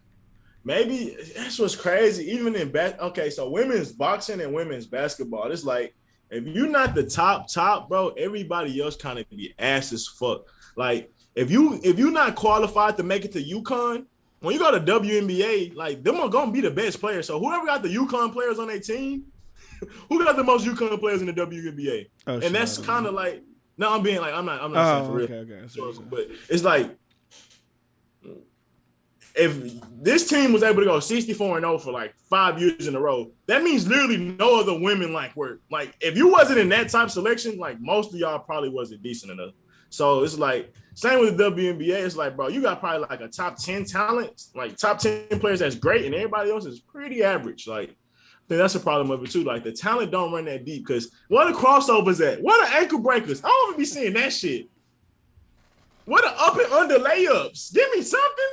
maybe that's what's crazy. Even in so women's boxing and women's basketball, it's like if you're not the top, bro, everybody else kind of be ass as fuck. Like if you're not qualified to make it to UConn, when you go to WNBA, like them are gonna be the best players. So whoever got the UConn players on their team, who got the most UConn players in the WNBA? And that's kind of like. No, I'm being like I'm not saying for real. Okay. But it's like if this team was able to go 64-0 for like 5 years in a row, that means literally no other women were like if you wasn't in that type selection, like most of y'all probably wasn't decent enough. So it's like same with the WNBA. It's like, bro, you got probably like a top 10 talent, like top 10 players that's great, and everybody else is pretty average. Like. I think that's a problem of it too. Like the talent don't run that deep because what are crossovers at? What are ankle breakers? I don't even be seeing that shit. What are up and under layups? Give me something.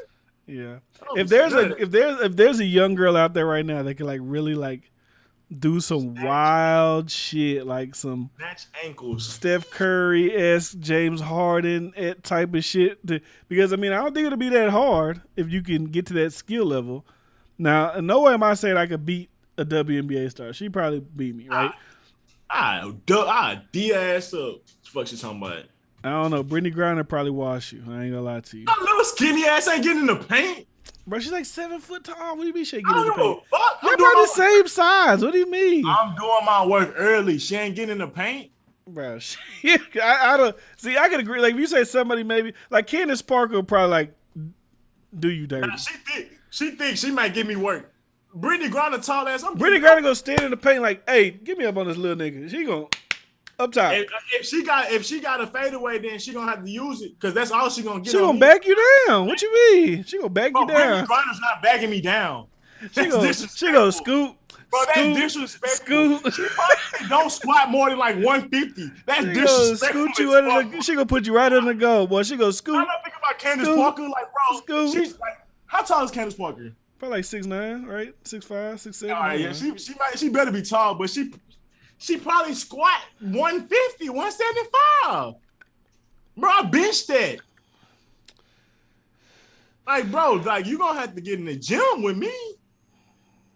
Yeah. If there's a young girl out there right now that can like really like do some wild shit, like some snatch ankles, Steph Curry-esque, James Harden type of shit. Because I mean, I don't think it'll be that hard if you can get to that skill level. Now, in no way am I saying I could beat a WNBA star. She probably beat me, right? I D ass up. Fuck she talking about? I don't know. Brittany Griner probably wash you. I ain't gonna lie to you. That little skinny ass ain't getting in the paint. Bro, she's like 7 foot tall. What do you mean she ain't getting in the paint? Fuck. They're probably the same size. What do you mean? I'm doing my work early. She ain't getting in the paint. Bro, I don't see. I can agree. Like if you say somebody maybe like Candace Parker will probably like do you dirty. Nah, she thinks she might give me work. Brittany Griner tall ass. Brittany Griner gonna stand in the paint like, hey, get me up on this little nigga. She gonna up top. If she got a fadeaway, then she gonna have to use it because that's all she gonna get. She gonna back you down. What you mean? She gonna back you down. Brittany Griner's not backing me down. She gonna scoop. Bro, that's disrespectful. Scoop. She probably don't squat more than like 150. That's disrespectful. She gonna put you right under the goal, boy. She gonna scoop. I'm not thinking about Candace Parker. Like, bro, she's like, how tall is Candace Parker? Probably like 6'9", right? 6'5", 6'7". All right, yeah, she better be tall, but she probably squat 150, 175. Bro, I benched that. Like, bro, like you gonna have to get in the gym with me.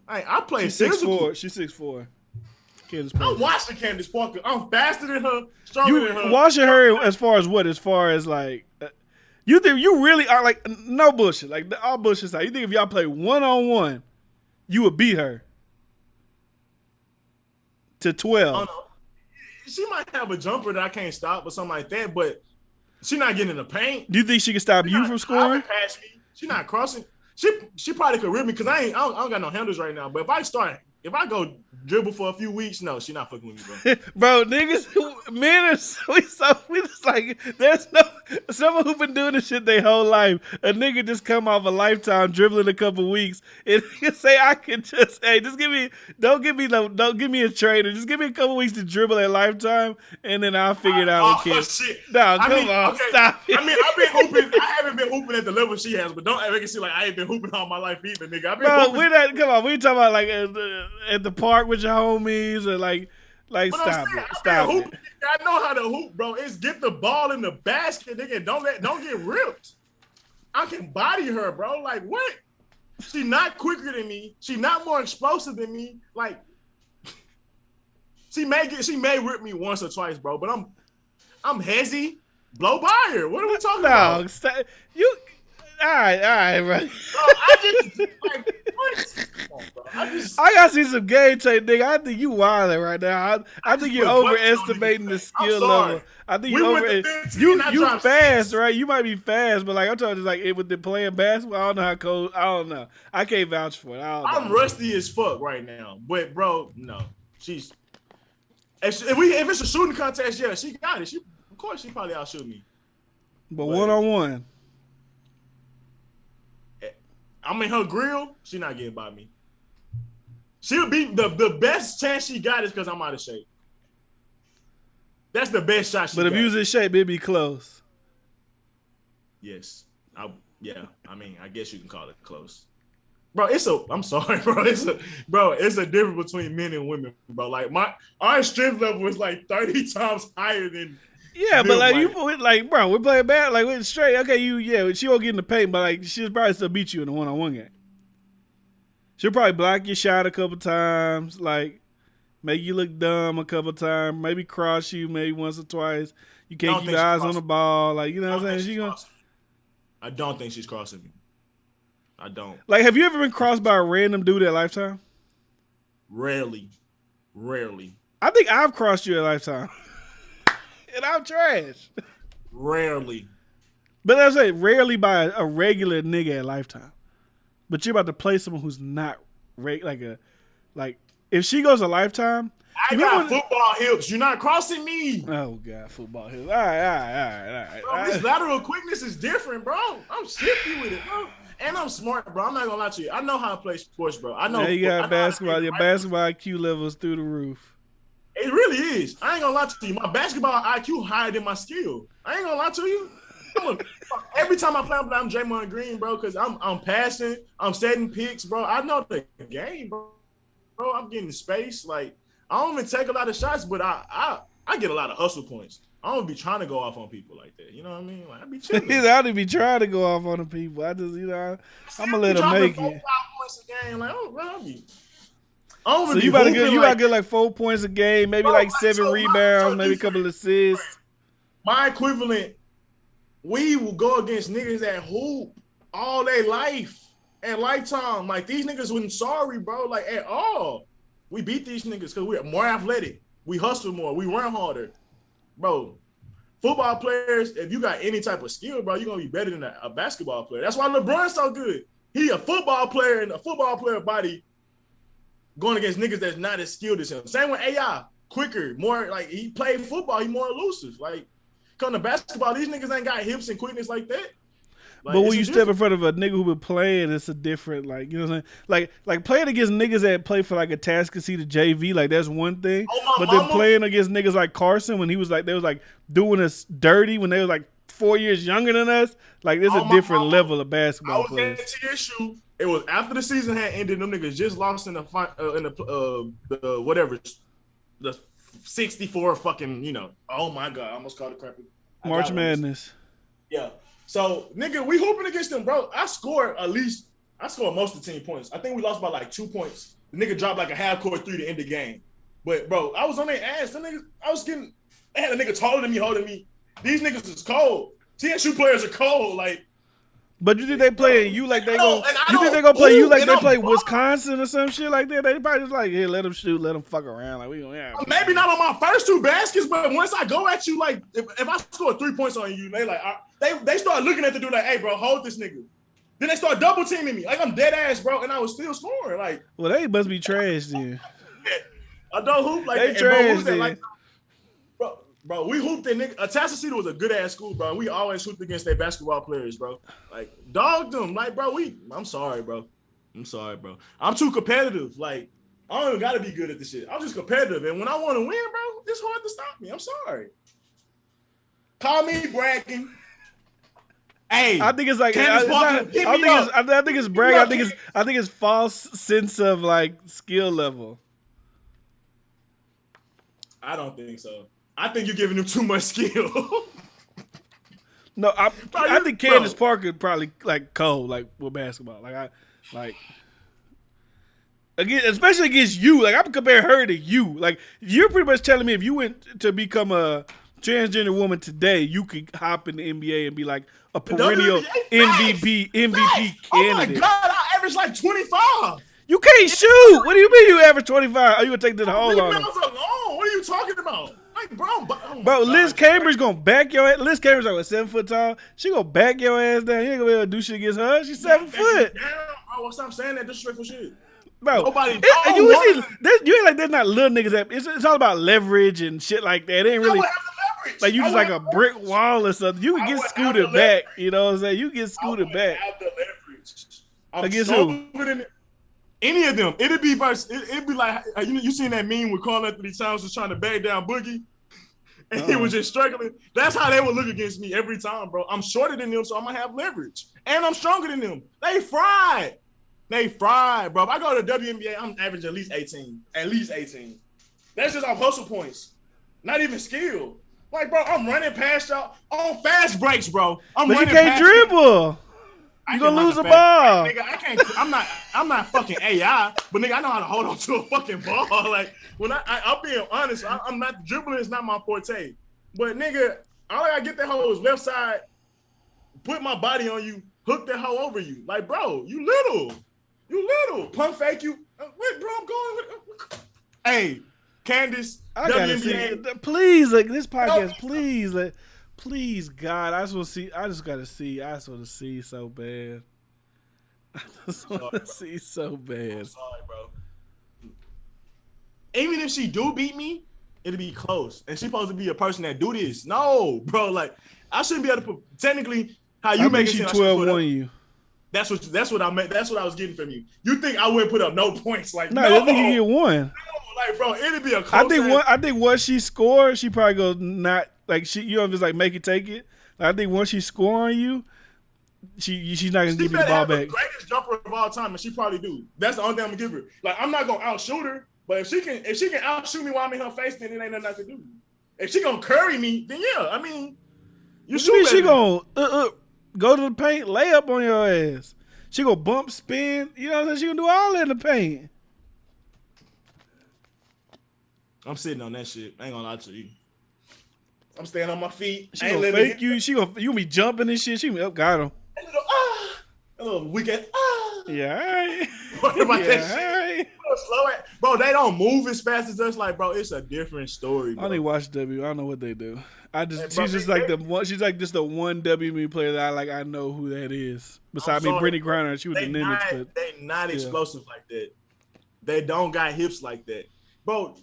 Like, I play physical. She's 6'4". Candace I'm Parker. watching Candace Parker. I'm faster than her, stronger than her. You watching her as far as what? As far as like, you think you really are like no bullshit. Like all bullshit side. You think if y'all play 1-on-1, you would beat her to 12? She might have a jumper that I can't stop or something like that, but she not getting in the paint. Do you think she can stop you from scoring? Past me. She not crossing. She probably could rip me because I don't got no handles right now. But if I go dribble for a few weeks, no, she not fucking with me, bro. Niggas, men we just like there's no someone who been doing this shit their whole life. A nigga just come off a lifetime dribbling a couple weeks and say I can just just don't give me a trainer. Just give me a couple weeks to dribble at lifetime and then I'll figure it out with kids. Shit. No, come on, stop it. I mean, I've been hooping. I haven't been hooping at the level she has, but don't make it seem like I ain't been hooping all my life either, nigga. I've been hooping. Come on. We talking about like at the park with your homies or like stop it. I know how to hoop, bro. It's get the ball in the basket, nigga. Don't get ripped. I can body her, bro. Like what? She not quicker than me. She not more explosive than me. Like she may rip me once or twice, bro. But I'm hezzy. Blow by her. What are we talking about? You. All right, bro. I just like what? I gotta see some game tape, nigga. I think you wilding right now. I think you're overestimating the skill level. I think you fast, right? You might be fast, but like I'm talking, just like with the playing basketball. I don't know how cold. I don't know. I can't vouch for it. I'm rusty as fuck right now, but bro, no, she's. If it's a shooting contest, yeah, she got it. Of course, she probably outshoot me. But 1-on-1. I'm in her grill. She not getting by me. She'll be the best chance she got is because I'm out of shape. That's the best shot she got. But if you was in shape, it'd be close. Yes. I mean, I guess you can call it close. Bro, I'm sorry, bro. It's a difference between men and women, bro. Like our strength level is like 30 times higher than. Yeah, but like bro, we're playing bad. Like we're straight. Okay, she won't get in the paint, but like she'll probably still beat you in a 1-on-1 game. She'll probably block your shot a couple times, like make you look dumb a couple times, maybe cross you maybe once or twice. You can't keep your eyes on the ball, like you know what I'm saying. I don't think she's crossing me. I don't. Like, have you ever been crossed by a random dude at Lifetime? Rarely. I think I've crossed you at Lifetime. And I'm trash. Rarely. But that's like rarely by a regular nigga at Lifetime. But you're about to play someone who's not like if she goes to Lifetime. I got football hips. You're not crossing me. Oh God, football hips. All right. Bro, this lateral quickness is different, bro. I'm shifty with it, bro. And I'm smart, bro. I'm not gonna lie to you. I know how to play sports, bro. I know. Yeah, you got basketball. Your basketball IQ level is through the roof. It really is. I ain't gonna lie to you. My basketball IQ higher than my skill. I ain't gonna lie to you. Every time I play, I'm Draymond Green, bro, because I'm passing, I'm setting picks, bro. I know the game, bro. I'm getting space. Like I don't even take a lot of shots, but I get a lot of hustle points. I don't be trying to go off on people like that. You know what I mean? Like I be chilling. I don't be trying to go off on the people. I just, I'm gonna let them make it. 4 points a game, like so you about to get like 4 points a game, maybe like 7 rebounds, maybe a couple of assists. My equivalent, we will go against niggas that hoop all their life and lifetime. Like these niggas wasn't sorry, bro. Like at all. We beat these niggas because we're more athletic. We hustle more. We run harder, bro. Football players, if you got any type of skill, bro, you're gonna be better than a basketball player. That's why LeBron's so good. He a football player and a football player body. Going against niggas that's not as skilled as him. Same with AI. Quicker, more like he played football, he more elusive. Like come to basketball, these niggas ain't got hips and quickness like that. Like, but when you step in front of a nigga who been playing, it's a different, like, you know what I'm saying? Like playing against niggas that play for like a Tascasee to JV, like that's one thing. But then playing against niggas like Carson when he was like, they was like doing us dirty when they was like 4 years younger than us. Like there's a different level of basketball players. TSU. It was after the season had ended. Them niggas just lost in the whatever, the 64 fucking. Oh my God, I almost called it crappy. March Madness. Yeah. So nigga, we hooping against them, bro. I scored most of the team points. I think we lost by like 2 points. The nigga dropped like a half court 3 to end the game. But bro, I was on their ass. Them niggas, they had a nigga taller than me holding me. These niggas is cold. TSU players are cold. Like, but you think they play you like they go? You think they gonna play you like they play Wisconsin or some shit like that? They probably just like, here, let them shoot, let them fuck around. Like we gonna maybe not on my first 2 baskets, but once I go at you, like if I score 3 points on you, they like they start looking at the dude like, hey, bro, hold this nigga. Then they start double teaming me, like I'm dead ass, bro, and I was still scoring. Like, well, they must be trash then. I don't hoop like they that. Trash, bro, like, bro, we hooped that nigga. Atascocita was a good ass school, bro. We always hooped against their basketball players, bro. Like, dogged them. Like, bro, I'm sorry, bro. I'm too competitive. Like, I don't even gotta be good at this shit. I'm just competitive. And when I want to win, bro, it's hard to stop me. I'm sorry. Call me bragging. Hey, I think it's like I think it's bragging. I think it's false sense of like skill level. I don't think so. I think you're giving him too much skill. No, I think Candace Parker probably like cold like with basketball. Again, especially against you. Like I'm comparing her to you. Like you're pretty much telling me if you went to become a transgender woman today, you could hop in the NBA and be like a perennial MVP candidate. Oh my God, I average like 25. You can't shoot. What do you mean you average 25? Are you gonna take the whole on? Alone. What are you talking about? Like, bro, Liz Cambridge gonna back your ass. Liz Cambridge like 7 foot tall. She gonna back your ass down. You ain't gonna be able to do shit against her. She's 7 foot. Damn, bro, stop saying that disrespectful shit. Bro, nobody. You ain't like there's not little niggas that it's all about leverage and shit like that. It ain't really like you just like a brick wall or something. You can get scooted back. You know what I'm saying? You get scooted back. Have the leverage. Against who? Any of them. It'd be like you seen that meme with Carl Anthony Towns was trying to bag down Boogie, and he was just struggling. That's how they would look against me every time, bro. I'm shorter than them, so I'm gonna have leverage, and I'm stronger than them. They fried, bro. If I go to the WNBA, I'm averaging at least 18. That's just off hustle points, not even skill. Like, bro, I'm running past y'all on fast breaks, bro. But you can't dribble. You gonna lose a ball. Nigga, I can't. I'm not fucking AI, but nigga, I know how to hold on to a fucking ball. Like when I'm being honest, I'm not dribbling is not my forte. But nigga, all I gotta get that hoe is left side, put my body on you, hook that hoe over you. Like, bro, you little, pump fake you. Wait, bro, I'm going with. Hey, Candace, I gotta see. Please, like this podcast, please, like. Please, God, I just want to see. I just want to see so bad. I just want to see so bad. I'm sorry, bro. Even if she do beat me, it'll be close. And she supposed to be a person that do this. No, bro. Like I shouldn't be able to put. Technically, how you make it seem 12-1 you. That's what I meant. That's what I was getting from you. You think I wouldn't put up no points? Like no, I think you get one. No, like bro, it'll be a close. I think once she scores, she probably goes not. Like she, you know, just like make it take it. Like, I think once she score on you, she's not gonna give you the ball back. The greatest jumper of all time, and she probably do. That's the only thing I'm gonna give her. Like I'm not gonna outshoot her, but if she can outshoot me while I'm in her face, then it ain't nothing I can do. If she gonna curry me, then yeah, I mean, you shoot. She gonna go to the paint, lay up on your ass. She gonna bump, spin. You know what I'm saying? She gonna do all that in the paint. I'm sitting on that shit. I ain't gonna lie to you. I'm staying on my feet. She gonna fake you. You gonna be jumping and shit. She gonna got him. A little weekend. Yeah, all right. What about that shit? Bro, they don't move as fast as us. Like, bro, it's a different story. Bro. I only watch W. I don't know what they do. She's just like the one. She's like just the one WNBA player that I know who that is. Besides me, Brittany Griner. She was the Nimitz, but they not explosive like that. They don't got hips like that, bro.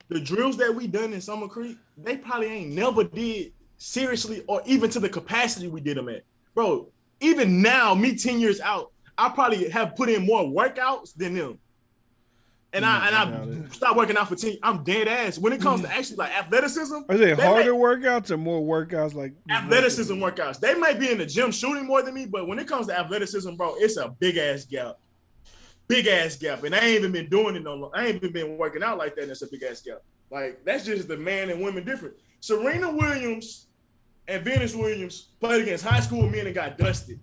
The drills that we done in Summer Creek, they probably ain't never did seriously or even to the capacity we did them at. Bro, even now, me 10 years out, I probably have put in more workouts than them. And I stopped working out for 10. I'm dead ass. When it comes to actually like athleticism. Are they harder workouts or more workouts like athleticism workouts? They might be in the gym shooting more than me, but when it comes to athleticism, bro, it's a big ass gap. Big ass gap. And I ain't even been doing it no long. I ain't even been working out like that, and it's a big ass gap. Like, that's just the man and women different. Serena Williams and Venus Williams played against high school men and got dusted.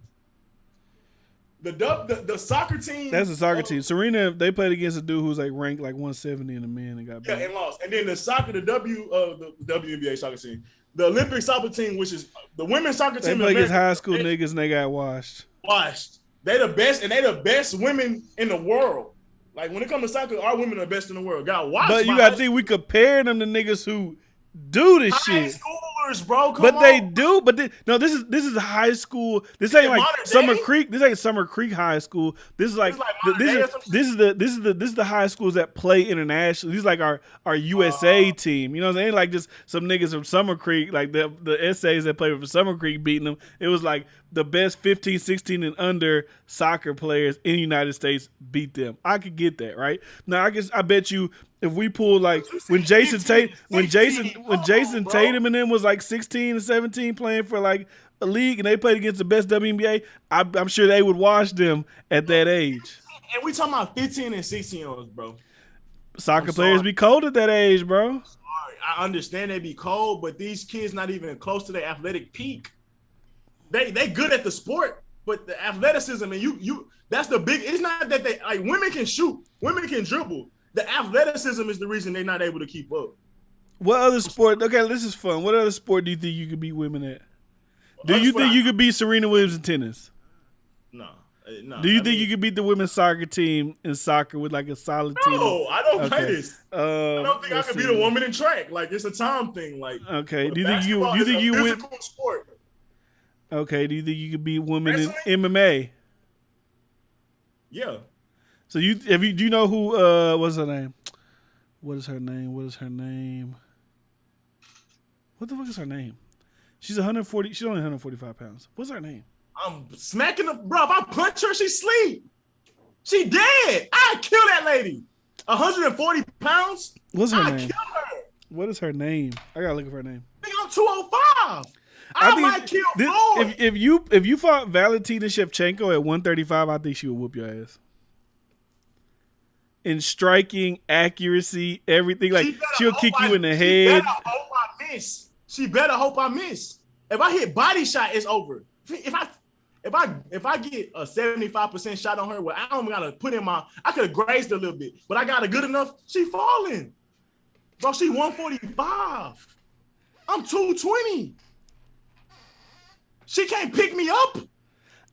The soccer team. That's a soccer team. Serena, they played against a dude who's like ranked like 170 in the men and got beat. Yeah, and lost. And then the WNBA soccer team, the Olympic soccer team, which is the women's soccer team. They play against high school niggas and they got washed. They the best, and they the best women in the world. Like when it comes to soccer, our women are the best in the world. Got watched. But you got to think we comparing them to niggas who do this shit. High schoolers, bro. Come on. They do. But this is high school. This ain't like Summer Creek. This ain't Summer Creek High School. This is like this is the high schools that play internationally. These is like our USA team. You know what I'm saying? Like just some niggas from Summer Creek, like the essays that play for Summer Creek beating them. It was like the best 15, 16 and under soccer players in the United States beat them. I could get that, right? Now I bet you if we pull like when Jason Tatum and them was like 16 and 17 playing for like a league and they played against the best WNBA, I'm sure they would wash them at that age. And we talking about 15 and 16-year-olds, bro. Soccer players be cold at that age, bro. Sorry. I understand they be cold, but these kids not even close to their athletic peak. They good at the sport, but the athleticism and you that's the big. It's not that they like women can shoot, women can dribble. The athleticism is the reason they're not able to keep up. What other sport? Okay, this is fun. What other sport do you think you could beat women at? Do you think you could beat Serena Williams in tennis? No. Do you think you could beat the women's soccer team in soccer with like a solid team? No, I don't play this. I don't think I could beat a woman in track. Like it's a time thing. Like okay, do you think you win? Sport. Okay, do you think you could beat women in MMA? Yeah. So do you know who what's her name? What is her name? What the fuck is her name? She's only 145 pounds. What's her name? I'm smacking her, bro. If I punch her, she sleep. She dead. I kill that lady. 140 pounds. What's her name? Kill her. What is her name? I gotta look at her name. I think I'm 205. I might kill Floyd. If you fought Valentina Shevchenko at 135, I think she would whoop your ass. In striking, accuracy, everything, like she'll kick you in the head. She better hope I miss. If I hit body shot, it's over. If I get a 75% shot on her, well, I don't gotta put in I could have grazed a little bit, but I got a good enough. She falling, bro. She 145. I'm 220. She can't pick me up.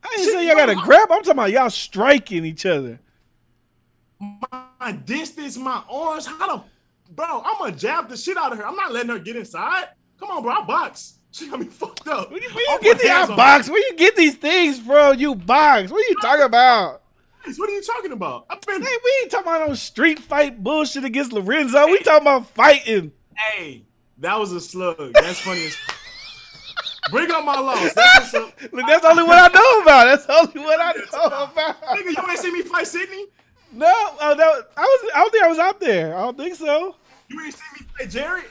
I ain't saying y'all got to grab. I'm talking about y'all striking each other. My distance, my arms, bro, I'm going to jab the shit out of her. I'm not letting her get inside. Come on, bro, I box. She got me fucked up. Where you get the box? Where you get these things, bro? You box. What are you talking about? What are you talking about? We ain't talking about no street fight bullshit against Lorenzo. We talking about fighting. Hey, that was a slug. That's funny as bring up my loss. That's only what I know about. Nigga, you ain't see me fight Sydney? No, I don't think I was out there. I don't think so. You ain't see me fight Jared?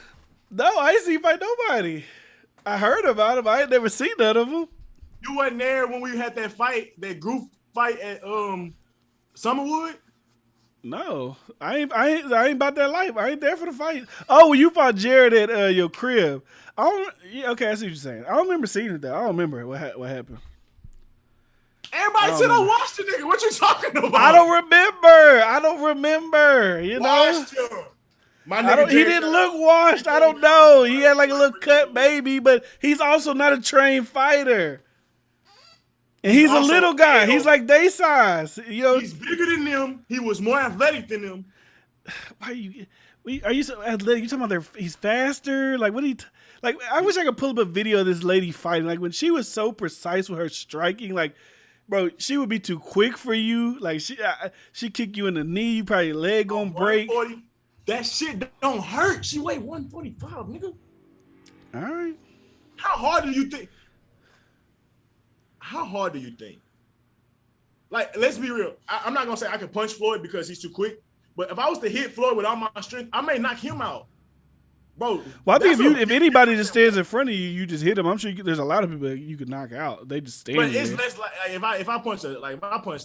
No, I ain't see you fight nobody. I heard about him. I ain't never seen none of them. You wasn't there when we had that fight, that group fight at Summerwood? No, I ain't about that life. I ain't there for the fight. Oh, when you fought Jared at your crib. Okay, I see what you're saying. I don't remember seeing it though. I don't remember what happened. Everybody said I watched the nigga. What you talking about? I don't remember. You know? He didn't look washed. I don't know. He had like a little cut baby, but he's also not a trained fighter. And he's a little guy. He's like they size. You know, he's bigger than them. He was more athletic than them. Why are you so athletic? You talking about he's faster? Like what are you? Like I wish I could pull up a video of this lady fighting. Like when she was so precise with her striking, like bro, she would be too quick for you. Like she kick you in the knee, you probably your leg gonna break. That shit don't hurt. She weighed 145, nigga. All right. How hard do you think? Like, let's be real. I'm not gonna say I can punch Floyd because he's too quick. But if I was to hit Floyd with all my strength, I may knock him out. Bro. Well, I think if anybody just stands in front of you, you just hit him. I'm sure there's a lot of people that you could knock out. They just stand. But it's there. less like if I punch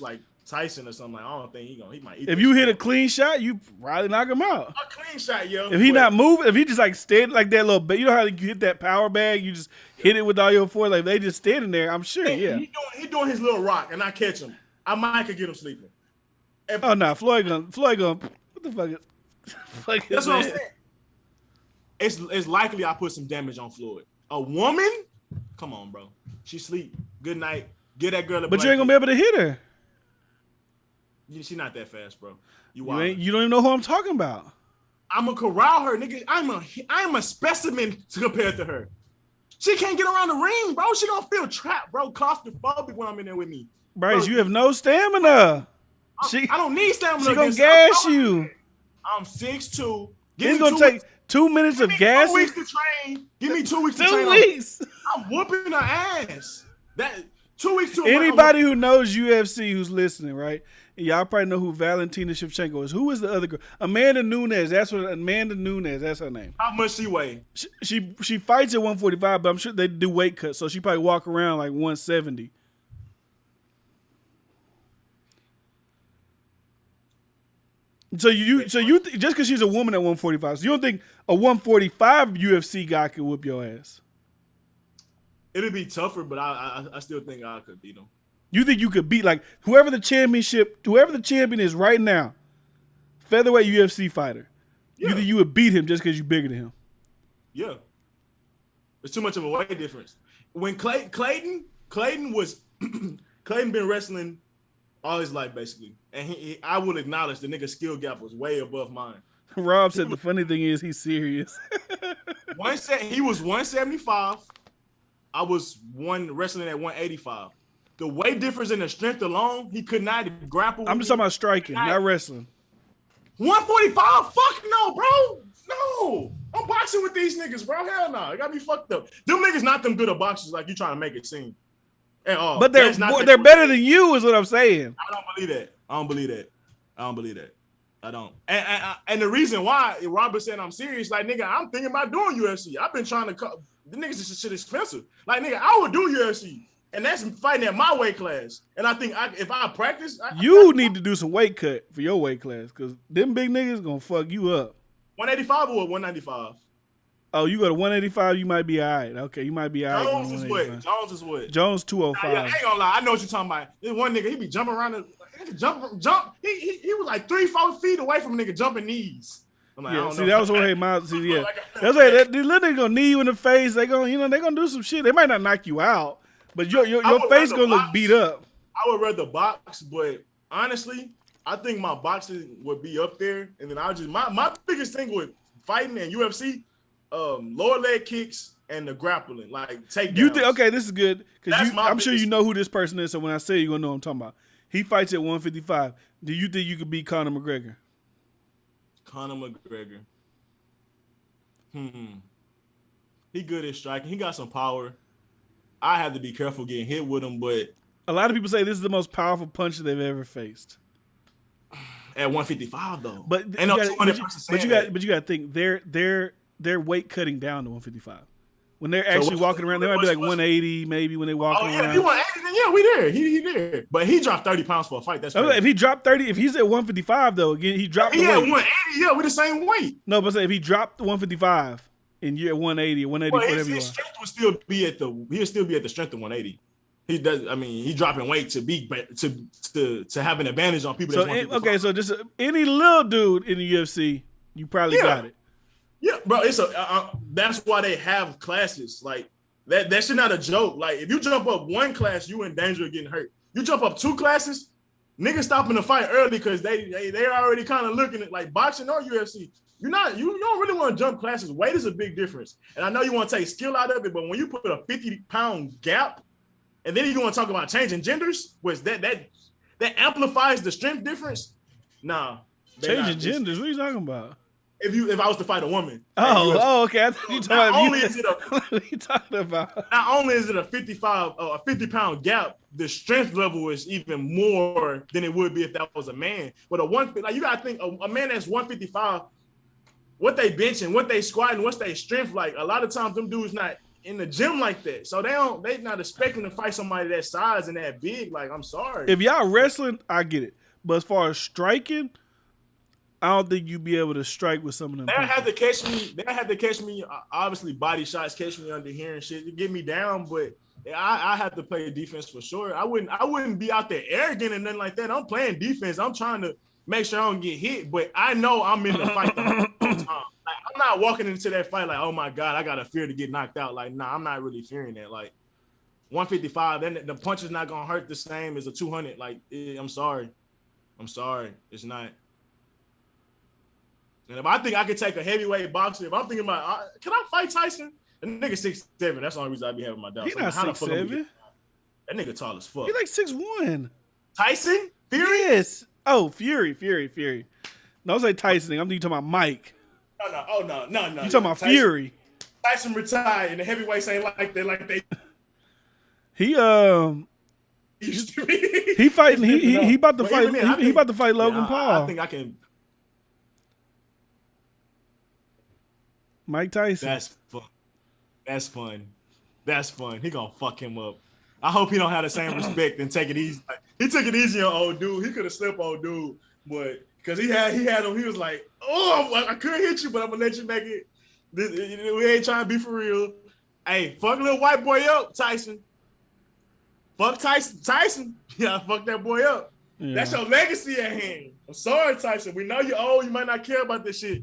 like Tyson or something, like I don't think he might eat. If you hit a clean shot, you probably knock him out. A clean shot, yo. If he not moving, if he just like standing like that little bit, you know how you hit that power bag, you just hit it with all your force. Like they just standing there. I'm sure, yeah. He doing his little rock, and I catch him. I might could get him sleeping. Oh no, Floyd gonna. What the fuck? That's what I'm saying. It's likely I put some damage on Floyd. A woman? Come on, bro. She sleep. Good night. Get that girl a But you ain't gonna be able to hit her. She not that fast, bro. You don't even know who I'm talking about. I'm gonna corral her, nigga. I'm a specimen compared to her. She can't get around the ring, bro. She gonna feel trapped, bro. Claustrophobic when I'm in there with me. Bryce, you have no stamina. I don't need stamina. She gonna gas you. I'm 6'2". It's gonna take 2 minutes of gas. 2 weeks to train. Give me 2 weeks to 2 train. weeks. I'm whooping her ass. That 2 weeks to anybody who knows UFC who's listening, right? Y'all probably know who Valentina Shevchenko is. Who is the other girl? Amanda Nunes. That's her name. How much she weigh? She fights at 145, but I'm sure they do weight cuts, so she probably walk around like 170. So you just because she's a woman at 145, so you don't think a 145 UFC guy could whoop your ass? It'd be tougher, but I still think I could beat him. You think you could beat like whoever the champion is right now, featherweight UFC fighter? Yeah. You think you would beat him just because you're bigger than him? Yeah, it's too much of a weight difference. When Clayton was Clayton been wrestling all his life basically, and I will acknowledge the nigga's skill gap was way above mine. Rob said the funny thing is he's serious. He was 175. I was wrestling at 185. The weight difference in the strength alone, he could not grapple. I'm just talking about striking, not wrestling. 145? Fuck no, bro. No. I'm boxing with these niggas, bro. Hell no. It got me fucked up. Them niggas not them good at boxers like you trying to make it seem. At all. But they're better than you is what I'm saying. I don't believe that. I don't. And the reason why Robert said I'm serious, like, nigga, I'm thinking about doing UFC. I've been trying to the niggas is shit expensive. Like, nigga, I would do UFC. And that's fighting at my weight class. And I think if I practice... You need to do some weight cut for your weight class because them big niggas going to fuck you up. 185 or 195? Oh, you go to 185, you might be all right. Okay, you might be all right. Jones is what? Jones 205. Nah, I ain't gonna lie. I know what you're talking about. This one nigga, he be jumping around. Jump. He was like 3-4 feet away from a nigga jumping knees. I'm like, yeah, I don't see, know. that was what hey, Miles. See, yeah, that's why these little niggas gonna knee you in the face. They gonna do some shit. They might not knock you out, but your face gonna look beat up. I would rather box, but honestly, I think my boxing would be up there. And then I just my biggest thing with fighting and UFC, lower leg kicks and the grappling, like takedowns. Okay, this is good because I'm sure you know who this person is. So when I say you're gonna know what I'm talking about. He fights at 155. Do you think you could beat Conor McGregor? Conor McGregor. He good at striking. He got some power. I have to be careful getting hit with him, but a lot of people say this is the most powerful punch they've ever faced. At 155 though. But you got to think they're weight cutting down to 155. When they're actually walking around, they might be like 180 maybe when they walking around. If you 180, then yeah, we there. He there. But he dropped 30 pounds for a fight. That's crazy. If he dropped 30, if he's at 155 though, again he dropped the weight. He at 180, yeah, we're the same weight. No, but if he dropped 155 and you're at 180 or 180, whatever you are. His strength would still be at the strength of 180. He does. I mean, he dropping weight to have an advantage on people. So so just any little dude in the UFC, you probably got it. Yeah, bro. It's that's why they have classes like that. That shit not a joke. Like if you jump up one class, you in danger of getting hurt. You jump up 2 classes, niggas stopping the fight early because they already kind of looking at like boxing or UFC. You don't really want to jump classes. Weight is a big difference, and I know you want to take skill out of it, but when you put a 50-pound gap. And then you want to talk about changing genders, which that amplifies the strength difference. Nah, changing genders. What are you talking about? If I was to fight a woman. Okay. I thought you talking about. What are you talking about? Not only is it a 50-pound gap, the strength level is even more than it would be if that was a man. But you gotta think a man that's 155, what they benching, what they squatting, what's their strength like? A lot of times them dudes not in the gym like that. So they not expecting to fight somebody that size and that big. Like, I'm sorry. If y'all wrestling, I get it. But as far as striking, I don't think you'd be able to strike with some of them. They had to catch me. Obviously, body shots catch me under here and shit to get me down. But I have to play defense for sure. I wouldn't be out there arrogant and nothing like that. I'm playing defense. I'm trying to make sure I don't get hit, but I know I'm in the fight the whole time. Like, I'm not walking into that fight like, oh my God, I got a fear to get knocked out. Like, nah, I'm not really fearing that. Like 155, then the punch is not gonna hurt the same as a 200. Like, I'm sorry, it's not. And if I think I could take a heavyweight boxer, if I'm thinking about, can I fight Tyson? The nigga 6'7". That's the only reason I be having my doubts. He's not 6'7". That nigga tall as fuck. He like 6'1". Tyson? Fury? Yes. Oh, Fury. No, I was like Tyson. I'm talking about Mike. No. Oh, no. You talking about Tyson, Fury? Tyson retired, and the heavyweights ain't like that. Like they. He used to be. He fighting. He about to fight. He about to fight Logan Paul. I think I can. Mike Tyson. That's fun. He gonna fuck him up. I hope he don't have the same respect and take it easy. Like, he took it easy on old dude. He could have slipped old dude, but because he had him, he was like, "Oh, I couldn't hit you, but I'm gonna let you make it. We ain't trying to be for real." Hey, fuck little white boy up, Tyson. Fuck Tyson. Yeah, fuck that boy up. Yeah. That's your legacy at hand. I'm sorry, Tyson. We know you're old. You might not care about this shit.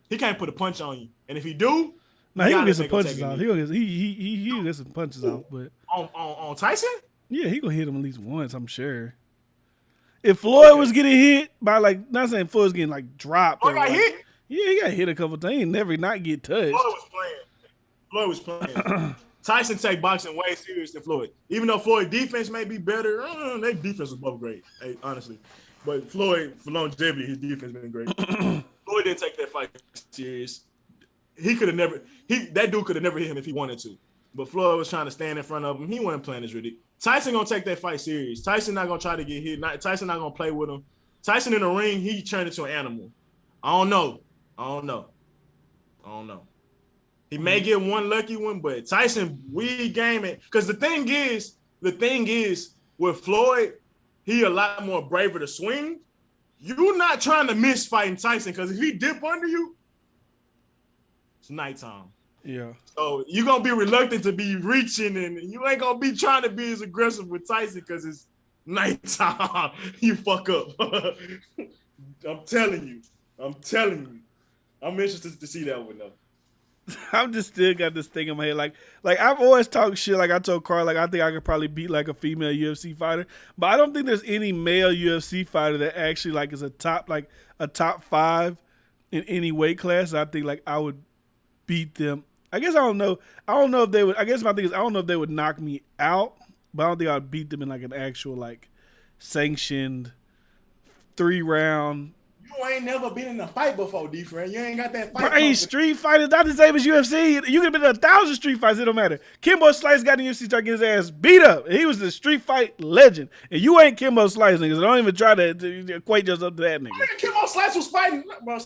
He can't put a punch on you, and if he do, he gonna get some punches off. He'll get some punches off, but on Tyson, yeah, he gonna hit him at least once. I'm sure. If Floyd was getting hit by not saying Floyd was getting dropped. Floyd got hit. Yeah, he got hit a couple times. He never not get touched. Floyd was playing. Tyson take boxing way serious than Floyd. Even though Floyd's defense may be better, their defense was both great, honestly. But Floyd, for longevity, his defense been great. Floyd didn't take that fight serious. That dude could have never hit him if he wanted to. But Floyd was trying to stand in front of him. He wasn't playing as ridiculous. Tyson gonna take that fight serious. Tyson not gonna try to get hit. Tyson not gonna play with him. Tyson in the ring, he turned into an animal. I don't know. He may get one lucky one, but Tyson weed gaming. Because the thing is, with Floyd, he a lot more braver to swing. You're not trying to miss fighting Tyson because if he dip under you, it's nighttime. Yeah. So you're going to be reluctant to be reaching and you ain't going to be trying to be as aggressive with Tyson because it's nighttime. You fuck up. I'm telling you. I'm interested to see that one though. I'm just still got this thing in my head. Like I've always talked shit. Like I told Carl, I think I could probably beat a female UFC fighter, but I don't think there's any male UFC fighter that actually is a top 5 in any weight class. I think I would beat them. I guess I don't know if they would. I guess my thing is I don't know if they would knock me out, but I don't think I'd beat them in an actual sanctioned 3-round. You ain't never been in a fight before, D-Friend. You ain't got that fight. Bro, ain't street fighters not the same as UFC. You could have been 1,000 street fights. It don't matter. Kimbo Slice got in UFC, started getting his ass beat up. And he was the street fight legend. And you ain't Kimbo Slice, niggas. Don't even try to equate yourself to that nigga. Kimbo Slice was fighting. Bro.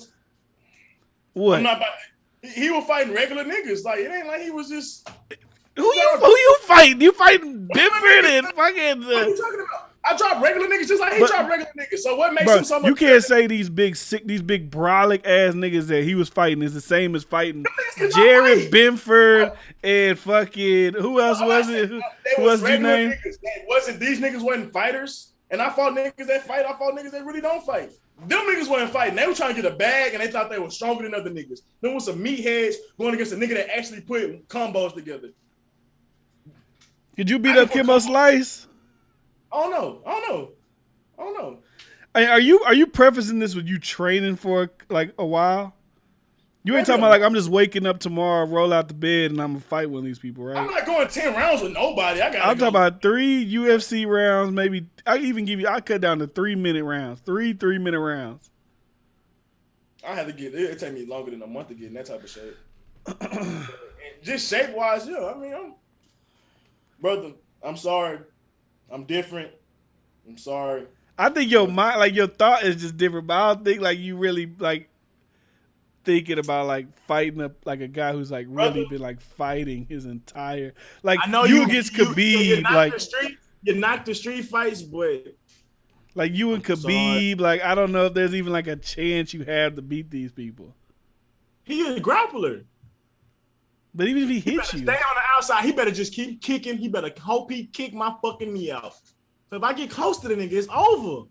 What? He was fighting regular niggas. It ain't like he was just. Who you fighting? You fighting Benford and fucking. What are you talking about? I drop regular niggas just like he dropped regular niggas. So what makes him so much? You can't say these big brolic ass niggas that he was fighting is the same as fighting Jared Benford and fucking who else was it? Who else did you name? These niggas wasn't fighters, and I fought niggas that fight. I fought niggas that really don't fight. Them niggas wasn't fighting. They were trying to get a bag, and they thought they were stronger than other niggas. Them was some meatheads going against a nigga that actually put combos together. Did you beat up Kimbo Slice? I don't know. Hey, are you prefacing this with you training for a while? You ain't talking about I'm just waking up tomorrow, roll out the bed, and I'm gonna fight one of these people, right? I'm not going 10 rounds with nobody. I'm talking about 3 UFC rounds, maybe. I cut down to 3-minute rounds, 3-minute rounds. I had to get it. Take me longer than a month to get in that type of shape. Just shape wise, yeah. I mean, brother, I'm sorry. I'm different. I'm sorry. I think your mind, your thought is just different, but I don't think you really thinking about fighting a guy who's really been fighting his entire I know you against Khabib you knocked the street fights, but you and Khabib, I don't know if there's even a chance you have to beat these people. He a grappler. But even if he hits you, stay on the outside, he better just keep kicking. He better hope he kick my fucking knee out. So if I get close to the nigga, it's over.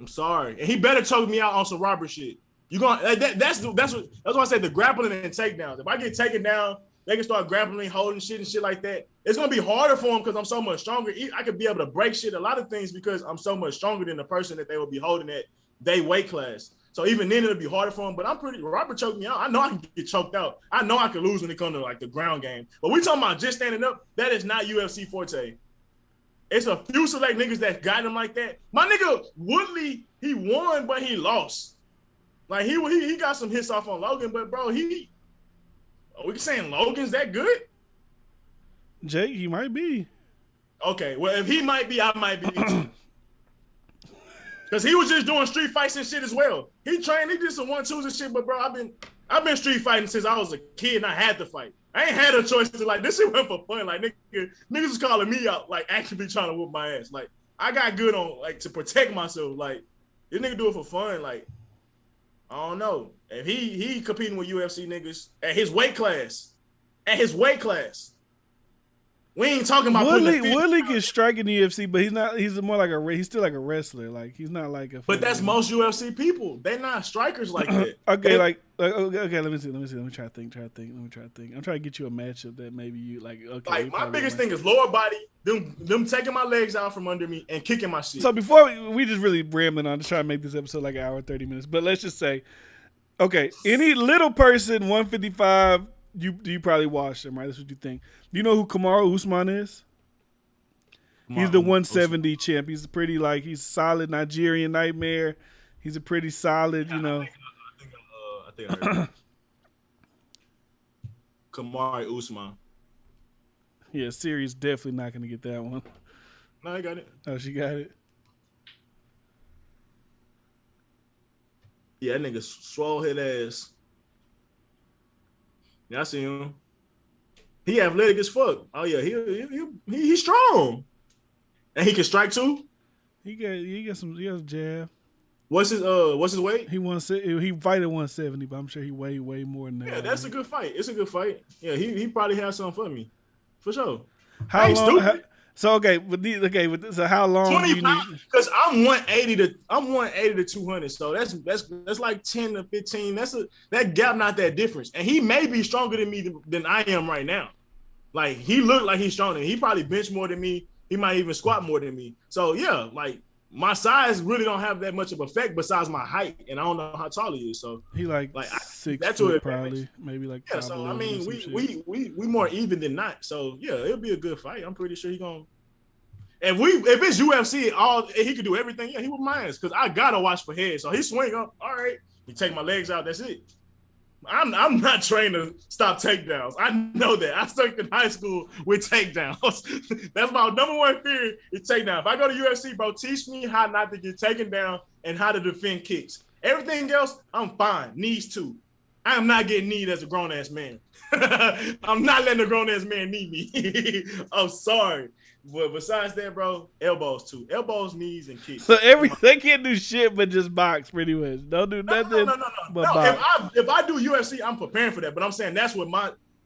I'm sorry. And he better choke me out on some robber shit. You gonna that's what I said, the grappling and takedowns. If I get taken down, they can start grappling, holding shit and shit like that. It's gonna be harder for them because I'm so much stronger. I could be able to break shit, a lot of things, because I'm so much stronger than the person that they will be holding at they weight class. So even then it'll be harder for them. But Robert choked me out. I know I can get choked out. I know I can lose when it comes to like the ground game. But we talking about just standing up. That is not UFC forte. It's a few select niggas that got him like that. My nigga Woodley, he won, but he lost. Like he got some hits off on Logan, but bro, are we saying Logan's that good? Jake, he might be. Okay, well if he might be, I might be too. Because he was just doing street fights and shit as well. He trained, he did some 1-2s and shit, but bro, I've been street fighting since I was a kid and I had to fight. I ain't had a choice to, like, this shit went for fun. Like, niggas was calling me out, like, actively trying to whoop my ass. Like, I got good on, like, to protect myself. Like, this nigga do it for fun. Like, I don't know. If he competing with UFC niggas at his weight class. We ain't talking about Woodley can strike in the UFC, but he's more like he's still like a wrestler. Like, he's not like a. But that's most UFC people. They're not strikers like that. Okay, okay. Let me see. Let me try to think. I'm trying to get you a matchup that maybe you like. Okay. Like, my biggest thing is lower body. Them taking my legs out from under me and kicking my shit. So before we just really rambling on to try to make this episode like an hour and 30 minutes. But let's just say, okay, any little person 155. You probably watched him, right? That's what you think. Do you know who Kamaru Usman is? He's the 170 champ. He's pretty, like, he's solid Nigerian nightmare. He's a pretty solid, you know. I think I heard Kamaru Usman. Yeah, Siri's definitely not going to get that one. No, I got it. Oh, she got it. Yeah, that nigga swole his ass. Yeah, I see him. He athletic as fuck. Oh yeah, he's strong, and he can strike too. He got some jab. What's his weight? He fight at 170, but I'm sure he weigh way more than that. Yeah, that's a good fight. It's a good fight. Yeah, he probably has something for me, for sure. How long? So how long 25, do you need? Because I'm 180 to 200. So that's like 10 to 15. That gap not that difference. And he may be stronger than me than I am right now. Like, he looked like he's stronger. He probably bench more than me. He might even squat more than me. So yeah, like, my size really don't have that much of effect besides my height, and I don't know how tall he is. So he like 6 foot probably, maybe like. Yeah, so I mean, we more even than not. So yeah, it'll be a good fight. I'm pretty sure he gonna. If it's UFC, he could do everything. Yeah, he would mind, because I gotta watch for head. So he swing up. All right, he take my legs out. That's it. I'm not trained to stop takedowns. I know that. I stuck in high school with takedowns. That's my number one fear is takedown. If I go to UFC, bro, teach me how not to get taken down and how to defend kicks. Everything else, I'm fine. Knees too. I am not getting kneed as a grown ass man. I'm not letting a grown ass man knee me. I'm sorry. But besides that, bro, elbows too. Elbows, knees, and kicks. So they can't do shit but just box pretty much. Don't do nothing. No. If I do UFC, I'm preparing for that. But I'm saying that's what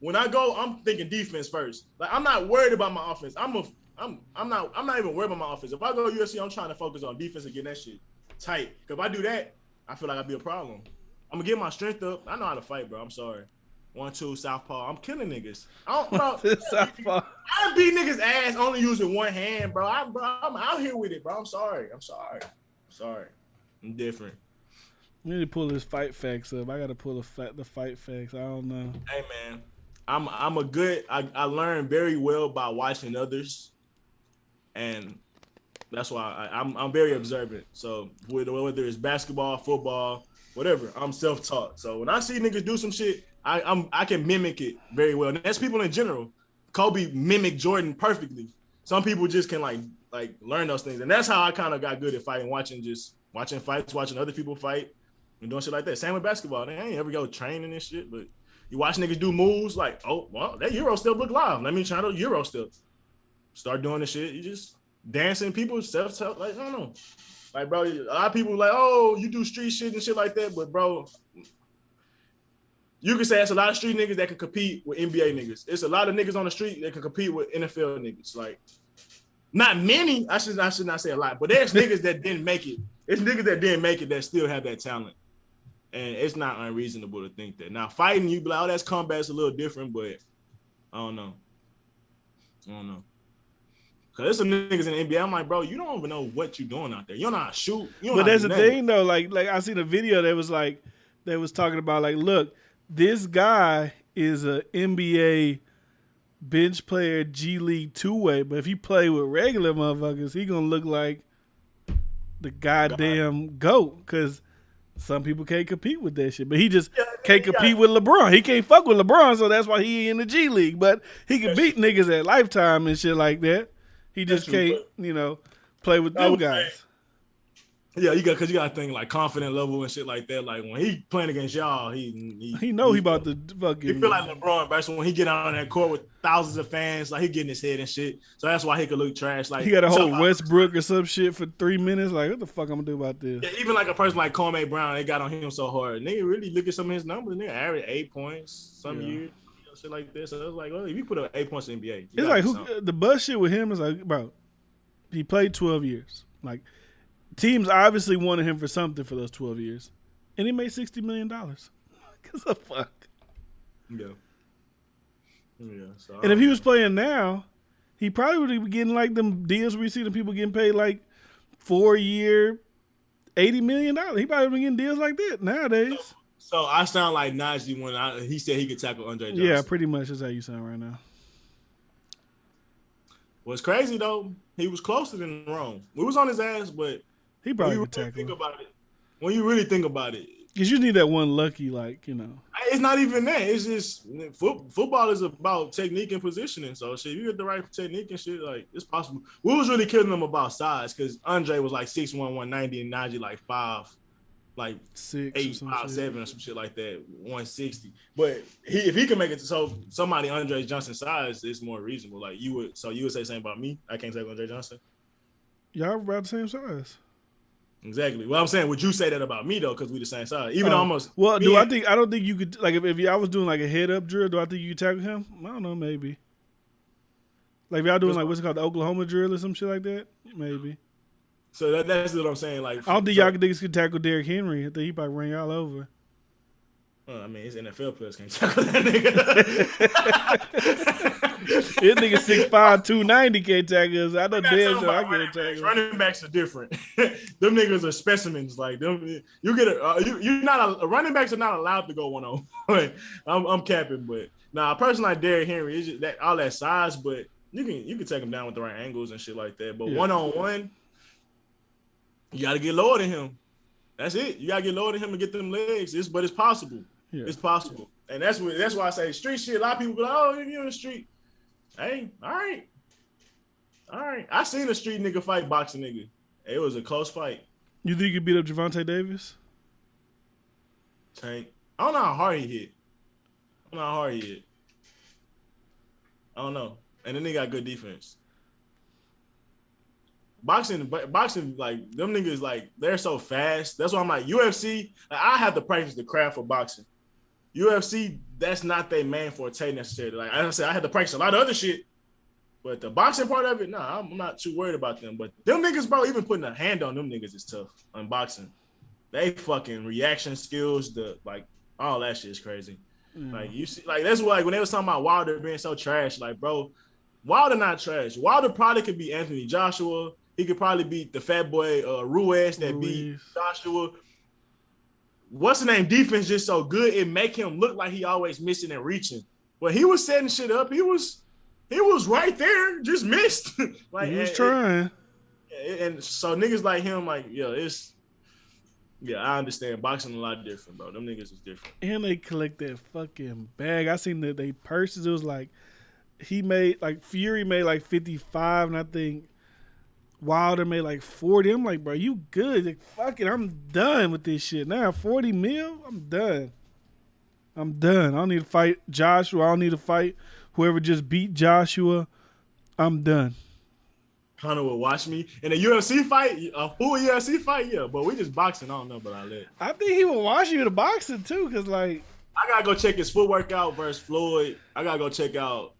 when I go, I'm thinking defense first. Like, I'm not worried about my offense. I'm not even worried about my offense. If I go UFC, I'm trying to focus on defense and getting that shit tight. Because if I do that, I feel like I'd be a problem. I'm gonna get my strength up. I know how to fight, bro. I'm sorry. 1-2 southpaw. I'm killing niggas. Southpaw. I beat niggas ass only using one hand, bro. I'm out here with it, bro. I'm sorry. I'm different. We need to pull his fight facts up. I gotta pull the fight facts. I don't know. Hey man, I learn very well by watching others, and that's why I'm very observant. So whether it's basketball, football, whatever, I'm self-taught. So when I see niggas do some shit, I can mimic it very well. And that's people in general. Kobe mimicked Jordan perfectly. Some people just can like learn those things. And that's how I kind of got good at fighting, watching fights, watching other people fight, and doing shit like that. Same with basketball. They ain't ever go training and shit, but you watch niggas do moves like, oh, well, that Euro step look live. Let me try to Euro step. Start doing the shit. You just dancing, people self-taught. Like, I don't know. Like, bro, a lot of people like, oh, you do street shit and shit like that. But, bro, You can say it's a lot of street niggas that can compete with NBA niggas. It's a lot of niggas on the street that can compete with NFL niggas. Like, not many. I should not say a lot, but there's niggas that didn't make it. It's niggas that didn't make it that still have that talent. And it's not unreasonable to think that. Now, fighting, you be like, oh, that's combat's a little different, but I don't know. Because there's some niggas in the NBA, I'm like, bro, you don't even know what you're doing out there. You don't know how to shoot. But that's the thing, though. Like I seen a video that was like, they was talking about, like, look, this guy is a NBA bench player, G League two-way, but if he play with regular motherfuckers, he gonna look like the goddamn GOAT, because some people can't compete with that shit. But he just can't compete with LeBron. He can't fuck with LeBron, so that's why he in the G League. But he can beat niggas at Lifetime and shit like that. He just can't, play with them guys. Yeah, you got to think like confident level and shit like that. Like when he playing against y'all, he know he about to fucking. He feel like LeBron, but when he get out on that court with thousands of fans, like he getting his head and shit. So that's why he could look trash. Like he got a whole Westbrook or some shit for 3 minutes. Like what the fuck I'm gonna do about this? Yeah, even like a person like Kwame Brown, they got on him so hard. Nigga really look at some of his numbers. Nigga average 8 points some years, shit like this. So it's like, well, if you put up 8 points in the NBA, it's like the buzz shit with him is like, bro, he played 12 years. Like teams obviously wanted him for something for those 12 years, and he made $60 million. Cause the fuck. Yeah. So and if he was playing now, he probably would be getting like them deals where you see the people getting paid like 4-year, $80 million. He probably been getting deals like that nowadays. So I sound like Najee when he said he could tackle Andre Johnson. Yeah, pretty much that's how you sound right now. What's crazy though, he was closer than Rome. We was on his ass, but he probably when could tackle him. When you really think about it. Because you need that one lucky, It's not even that. It's just football is about technique and positioning. So shit, you get the right technique and shit, like it's possible. We was really killing them about size because Andre was like 6'1", 190, and Najee like 5'8", 5'7", or some shit like that, 160. But if he can make it so somebody Andre Johnson's size, it's more reasonable. Like you would say the same about me. I can't say Andre Johnson. Y'all about the same size. Exactly. Well, I'm saying, would you say that about me though? Because we the same size, even almost. Well, I don't think you could like if I was doing like a head up drill. Do I think you could tackle him? I don't know, maybe. Like if y'all doing like what's it called, the Oklahoma drill or some shit like that, maybe. So that's what I'm saying. Like I don't think y'all niggas could tackle Derrick Henry. I think he probably ran y'all over. Well, I mean, his NFL players can't tackle that nigga. This nigga 6'5", 290 can't tackle us. I know damn sure I can't tackle. Running backs are different. Them niggas are specimens. Like them, you get you're not running backs are not allowed to go 1-on-1. I'm capping, but a person like Derrick Henry is just that all that size, but you can take him down with the right angles and shit like that. But 1-on-1, you got to get lower than him. That's it. You got to get lower than him and get them legs. But it's possible. Yeah. It's possible. And that's why I say street shit. A lot of people be like, oh, you're in the street. Hey, all right. I seen a street nigga fight boxing nigga. It was a close fight. You think you could beat up Javante Davis? Tank. I don't know how hard he hit. I don't know. And then they got good defense. Boxing, like them niggas, like they're so fast. That's why I'm like UFC. Like, I have to practice the craft for boxing. UFC, that's not their main forte necessarily. Like I said, I had to practice a lot of other shit, but the boxing part of it, I'm not too worried about them. But them niggas, bro, even putting a hand on them niggas is tough on boxing. They fucking reaction skills, all that shit is crazy. Like you see, like that's why when they was talking about Wilder being so trash, like bro, Wilder not trash. Wilder probably could be Anthony Joshua. He could probably beat the fat boy Ruiz beat Joshua. What's the name? Defense just so good, it make him look like he always missing and reaching. But he was setting shit up. He was right there, just missed. Like he was trying. And so niggas like him, like I understand. Boxing a lot different, bro. Them niggas is different. And they collect that fucking bag. I seen that they purses. It was like Fury made like 55, and I think Wilder made like 40. I'm like, bro, you good? Like, fuck it, I'm done with this shit. Now 40 mil, I'm done. I don't need to fight Joshua. I don't need to fight whoever just beat Joshua. I'm done. Conor will watch me in a UFC fight, a full UFC fight, yeah. But we just boxing. I don't know about all that. I think he will watch you in the boxing too, cause like I gotta go check his footwork out versus Floyd. I gotta go check out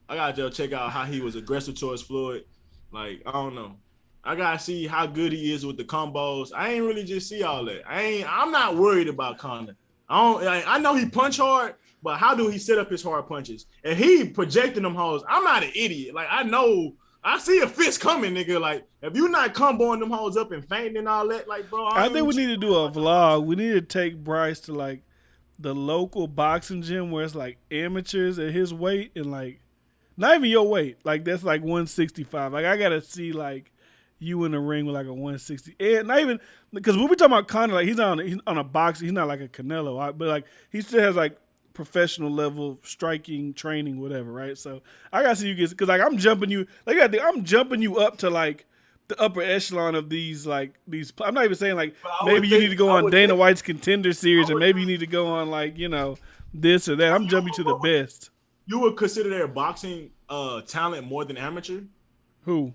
how he was aggressive towards Floyd. Like, I don't know. I gotta see how good he is with the combos. I ain't really just see all that. I'm not worried about Conor. I know he punch hard, but how do he set up his hard punches? And he projecting them hoes. I'm not an idiot. Like, I know I see a fist coming, nigga. Like, if you not comboing them hoes up and fainting and all that, like, bro. I think we need to do a vlog. We need to take Bryce to like the local boxing gym where it's like amateurs at his weight and like not even your weight. Like that's like 165. Like I gotta see like you in the ring with like a 160. And not even because when we talking about Conor, like he's on a boxer. He's not like a Canelo, but like he still has like professional level striking training, whatever, right? So I gotta see you get because like I'm jumping you like I'm jumping you up to like the upper echelon of these. I'm not even saying like maybe you need to go on Dana White's Contender Series or maybe you need to go on like this or that. I'm jumping to the best. You would consider their boxing talent more than amateur? Who?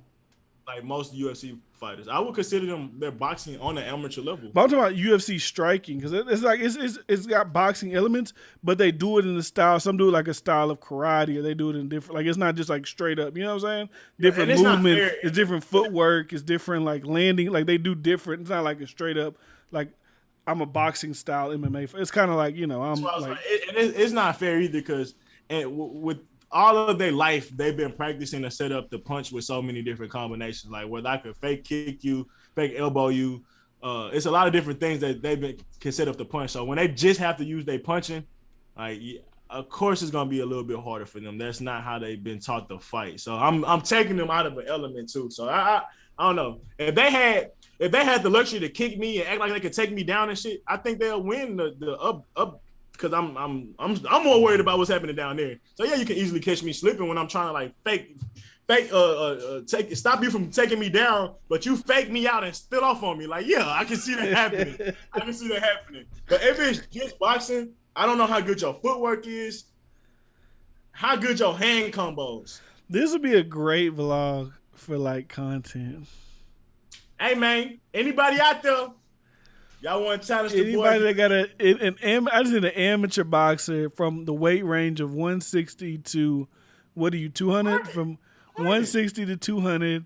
Like most UFC fighters, I would consider them their boxing on the amateur level. But I'm talking about UFC striking because it's like it's got boxing elements, but they do it in the style. Some do it like a style of karate, or they do it in different. Like it's not just like straight up. You know what I'm saying? Different movement. It's different footwork. It's different like landing. Like they do different. It's not like a straight up like I'm a boxing style MMA. It's kind of like I'm like it's not fair either because with all of their life, they've been practicing to set up the punch with so many different combinations. Like whether I could fake kick you, fake elbow you. It's a lot of different things that can set up the punch. So when they just have to use their punching, of course it's gonna be a little bit harder for them. That's not how they've been taught to fight. So I'm taking them out of an element too. So I don't know. If they had the luxury to kick me and act like they could take me down and shit, I think they'll win the up. Because I'm more worried about what's happening down there. So yeah, you can easily catch me slipping when I'm trying to like stop you from taking me down, but you fake me out and spill off on me. Like yeah, I can see that happening. But if it's just boxing, I don't know how good your footwork is, how good your hand combos. This would be a great vlog for like content. Hey man, anybody out there? Y'all want to challenge the boy? Anybody that got I just need an amateur boxer from the weight range of 160 to 200? From 160 to 200.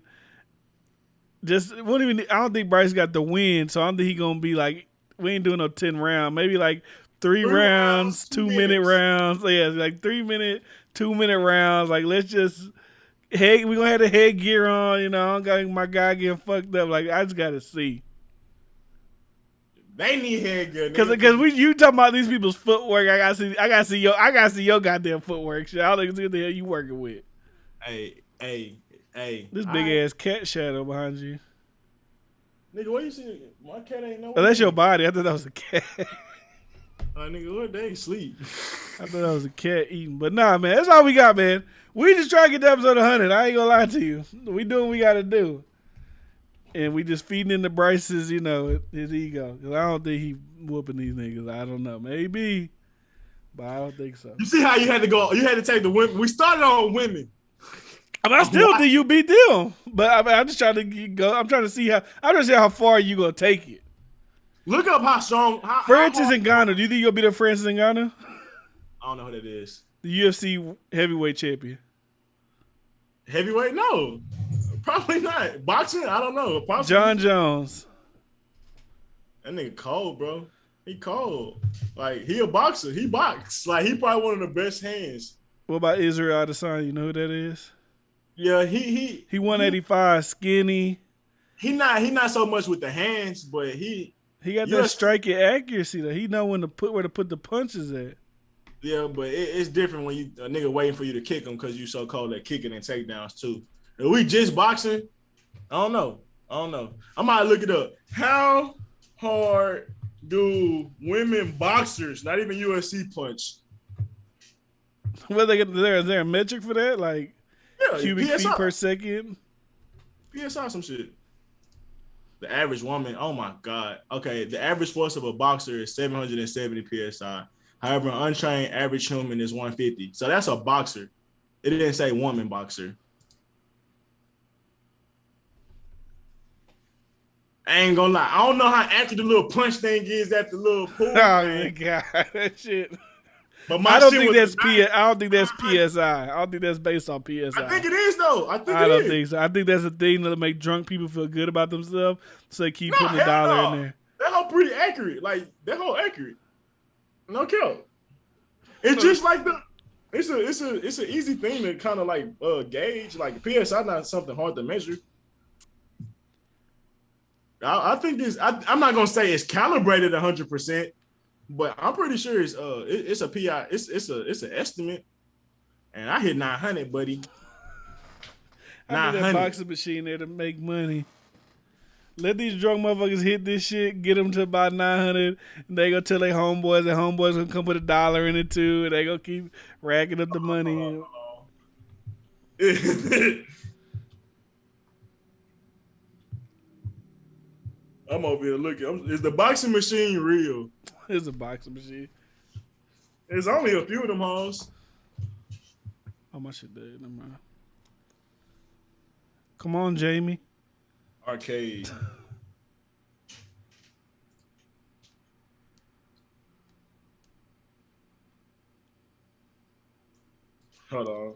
I don't think Bryce got the win, so I don't think he gonna be like we ain't doing no 10 round. Maybe like 3 rounds, 2-minute rounds. So yeah, like 3-minute, 2-minute rounds. Like let's just we gonna have the headgear on. I don't got my guy getting fucked up. Like I just gotta see. They need headgear. Because you talking about these people's footwork. I gotta see your goddamn footwork. Shit, I don't think what the hell you working with. Hey. This big ass cat shadow behind you. Nigga, what you see? My cat ain't no. Oh, that's your body. I thought that was a cat. Nigga, what they sleep? I thought that was a cat eating. But nah, man, that's all we got, man. We just trying to get to episode 100. I ain't gonna lie to you. We doing what we gotta do. And we just feeding into Bryce's, his ego. Because I don't think he whooping these niggas. I don't know. Maybe. But I don't think so. You see how you had to go. You had to take the women. We started on women. I still think you beat them. But I'm just trying to go. I'm trying to see how far you going to take it. Look up how strong. Francis Ngannou. Do you think you'll beat up Francis Ngannou? I don't know who that is. The UFC heavyweight champion. Heavyweight? No. Probably not. Boxing? I don't know. Possibly. John Jones. That nigga cold, bro. He cold. Like, he a boxer. He boxed. Like, he probably one of the best hands. What about Israel Adesanya? You know who that is? Yeah, he 185, skinny. He not so much with the hands, but he got that striking accuracy though. He know where to put the punches at. Yeah, but it's different when you a nigga waiting for you to kick him because you so cold at kicking and takedowns too. If we just boxing, I don't know. I might look it up. How hard do women boxers, not even UFC, punch? Well, is there a metric for that? Like cubic PSI. feet per second? PSI some shit. The average woman, oh my God. Okay, the average force of a boxer is 770 PSI. However, an untrained average human is 150. So that's a boxer. It didn't say woman boxer. I ain't gonna lie. I don't know how accurate the little punch thing is at the little pool. Oh my God, that shit. But my I don't shit think was that's I don't think that's PSI. I don't think that's based on PSI. I think it is though. I don't think so. I think that's a thing that'll make drunk people feel good about themselves, so they keep putting $1 in there. That whole pretty accurate. Like that whole accurate. No kill. It's just like it's an easy thing to kind of like gauge. Like PSI not something hard to measure. I think I'm not gonna say it's calibrated 100%, but I'm pretty sure it's a PI. It's an estimate, and I hit 900, buddy. I need that boxing machine there to make money. Let these drunk motherfuckers hit this shit, get them to about 900, and they gonna tell their homeboys, and homeboys gonna come put $1 in it too, and they gonna keep racking up the money. I'm over here looking. Is the boxing machine real? It's a boxing machine. There's only a few of them hoes. Oh, my shit dead. Never mind. Come on, Jamie. Arcade. Hold on.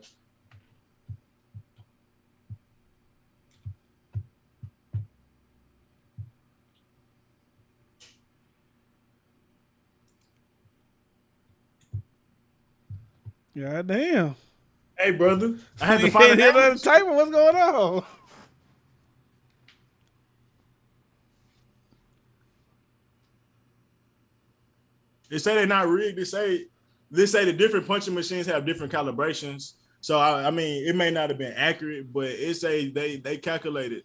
God damn. Hey, brother. I had to find another type of what's going on. They say they're not rigged. They say the different punching machines have different calibrations. So I mean, it may not have been accurate, but it say they calculated.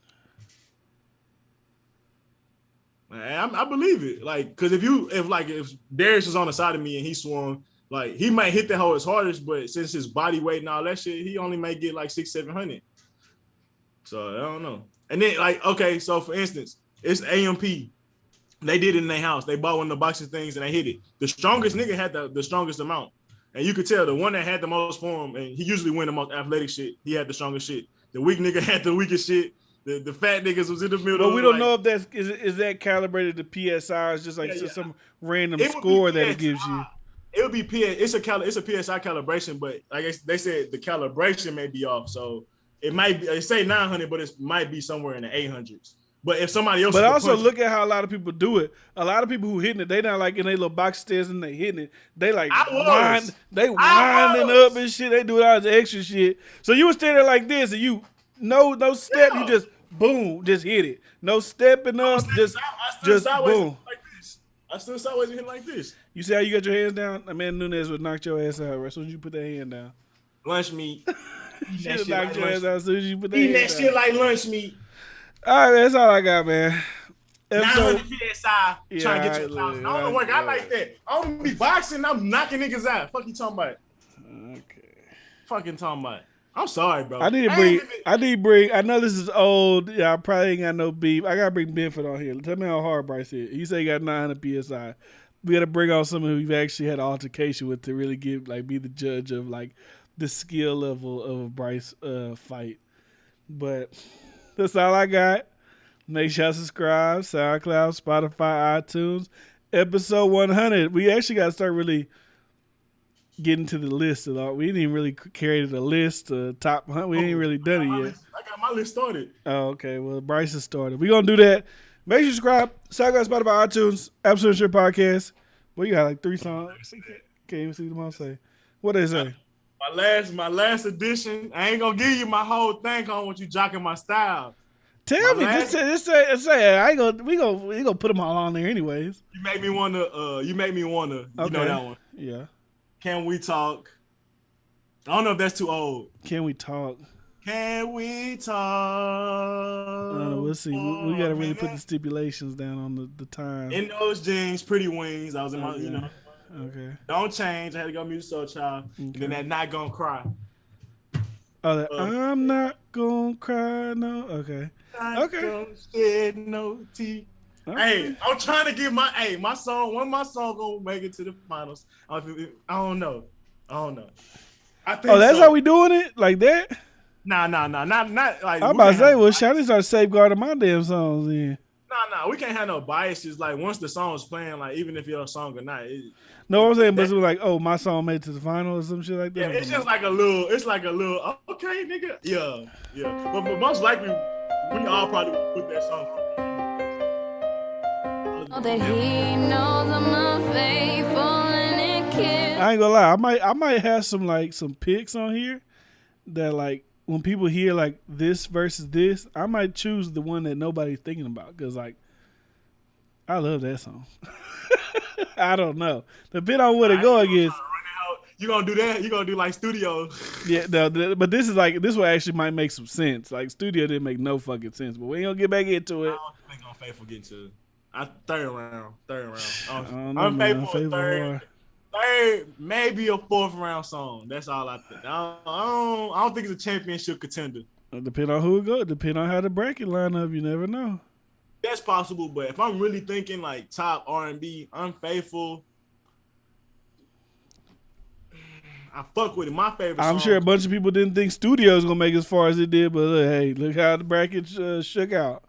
I believe it. Like, because if Darius was on the side of me and he swung, like he might hit the hole his hardest, but since his body weight and all that shit, he only may get like 600-700. So I don't know. And then okay, so for instance, it's AMP. They did it in their house. They bought one of the boxing things and they hit it. The strongest nigga had the strongest amount. And you could tell the one that had the most form, and he usually win the most athletic shit, he had the strongest shit. The weak nigga had the weakest shit. The fat niggas was in the middle. But we don't know if that's is that calibrated to PSI or it's just like some random score that it gives you. It would be it's a PSI calibration, but I guess they said the calibration may be off. So it might be, they say 900, but it might be somewhere in the 800s. But if somebody else, but also look at how a lot of people do it. A lot of people who hitting it, they not like in their little box stairs and they hitting it. They like winding up and shit. They do all this extra shit. So you would stand there like this, and you no step, you just boom, just hit it. No stepping up, just boom. Like this. I still sideways hitting like this. You see how you got your hands down? Amanda Nunes would knock your ass out right as soon as you put that hand down. Lunch meat. She would knock your ass out as soon as you put that hand down. Eating that shit like lunch meat. All right, that's all I got, man. 900 PSI trying to get your thousand. I don't work out like that. I don't be boxing. I'm knocking niggas out. Fuck you talking about? Okay. Fucking talking about. I'm sorry, bro. I need to bring. I know this is old. Yeah, I probably ain't got no beef. I gotta bring Benford on here. Tell me how hard Bryce hit. He said he got 900 PSI. We gotta bring on someone who we've actually had an altercation with to really be the judge of like the skill level of a Bryce fight. But that's all I got. Make sure you subscribe. SoundCloud, Spotify, iTunes. Episode 100. We actually got to start really getting to the list. We didn't even really carry the list. Top 100. We ain't really done it yet. I got my list started. Oh, okay. Well, Bryce has started. We're going to do that. Make sure you subscribe. SoundCloud, Spotify, iTunes. Absolute Shit Podcast. Well, you got like 3 songs. Can't even see them all say. What they say? My last edition. I ain't gonna give you my whole thing on what you jocking my style. Tell me, just say. I ain't gonna. We gonna put them all on there anyways. You make me wanna. You know that one. Yeah. Can we talk? I don't know if that's too old. Can we talk? Can we talk? We'll see. We gotta really put the stipulations down on the time. In those jeans, pretty wings. I was in my, Okay. Don't change. I had to go mute Soul Child. Okay. And then that Not Gonna Cry. Oh, I'm not gonna cry. No. Okay. Not gonna shed no teeth. Okay. Hey, I'm trying to get my song. When my song gonna make it to the finals? I don't know. I think that's how we doing it like that. Nah, not like. I'm about to say, well, Shawty start safeguarding my damn songs then. Nah. We can't have no biases. Like once the song's playing, like even if you're a song or not. No, I'm saying, but it's like, oh, my song made it to the final or some shit like that. Yeah, it's just like a little. It's like a little. Okay, nigga. Yeah. But most likely, we all probably put that song on. That he knows I'm unfaithful and it kills. I ain't gonna lie. I might have some picks on here that like when people hear like this versus this, I might choose the one that nobody's thinking about because like I love that song. I don't know. Depending on what it go against. You gonna do that? You gonna do like studio? Yeah, no. But this is like this one actually might make some sense. Like studio didn't make no fucking sense, but we ain't gonna get back into it. I don't think I'm faithful get to. Third round. I'm faithful third, maybe a fourth round song. That's all I think. I don't think it's a championship contender. Depending on who it goes, depending on how the bracket line up, you never know. That's possible, but if I'm really thinking like top R&B, Unfaithful, I fuck with it. My favorite song. I'm sure a bunch of people didn't think Studio was gonna make it as far as it did, but look, hey, look how the bracket shook out.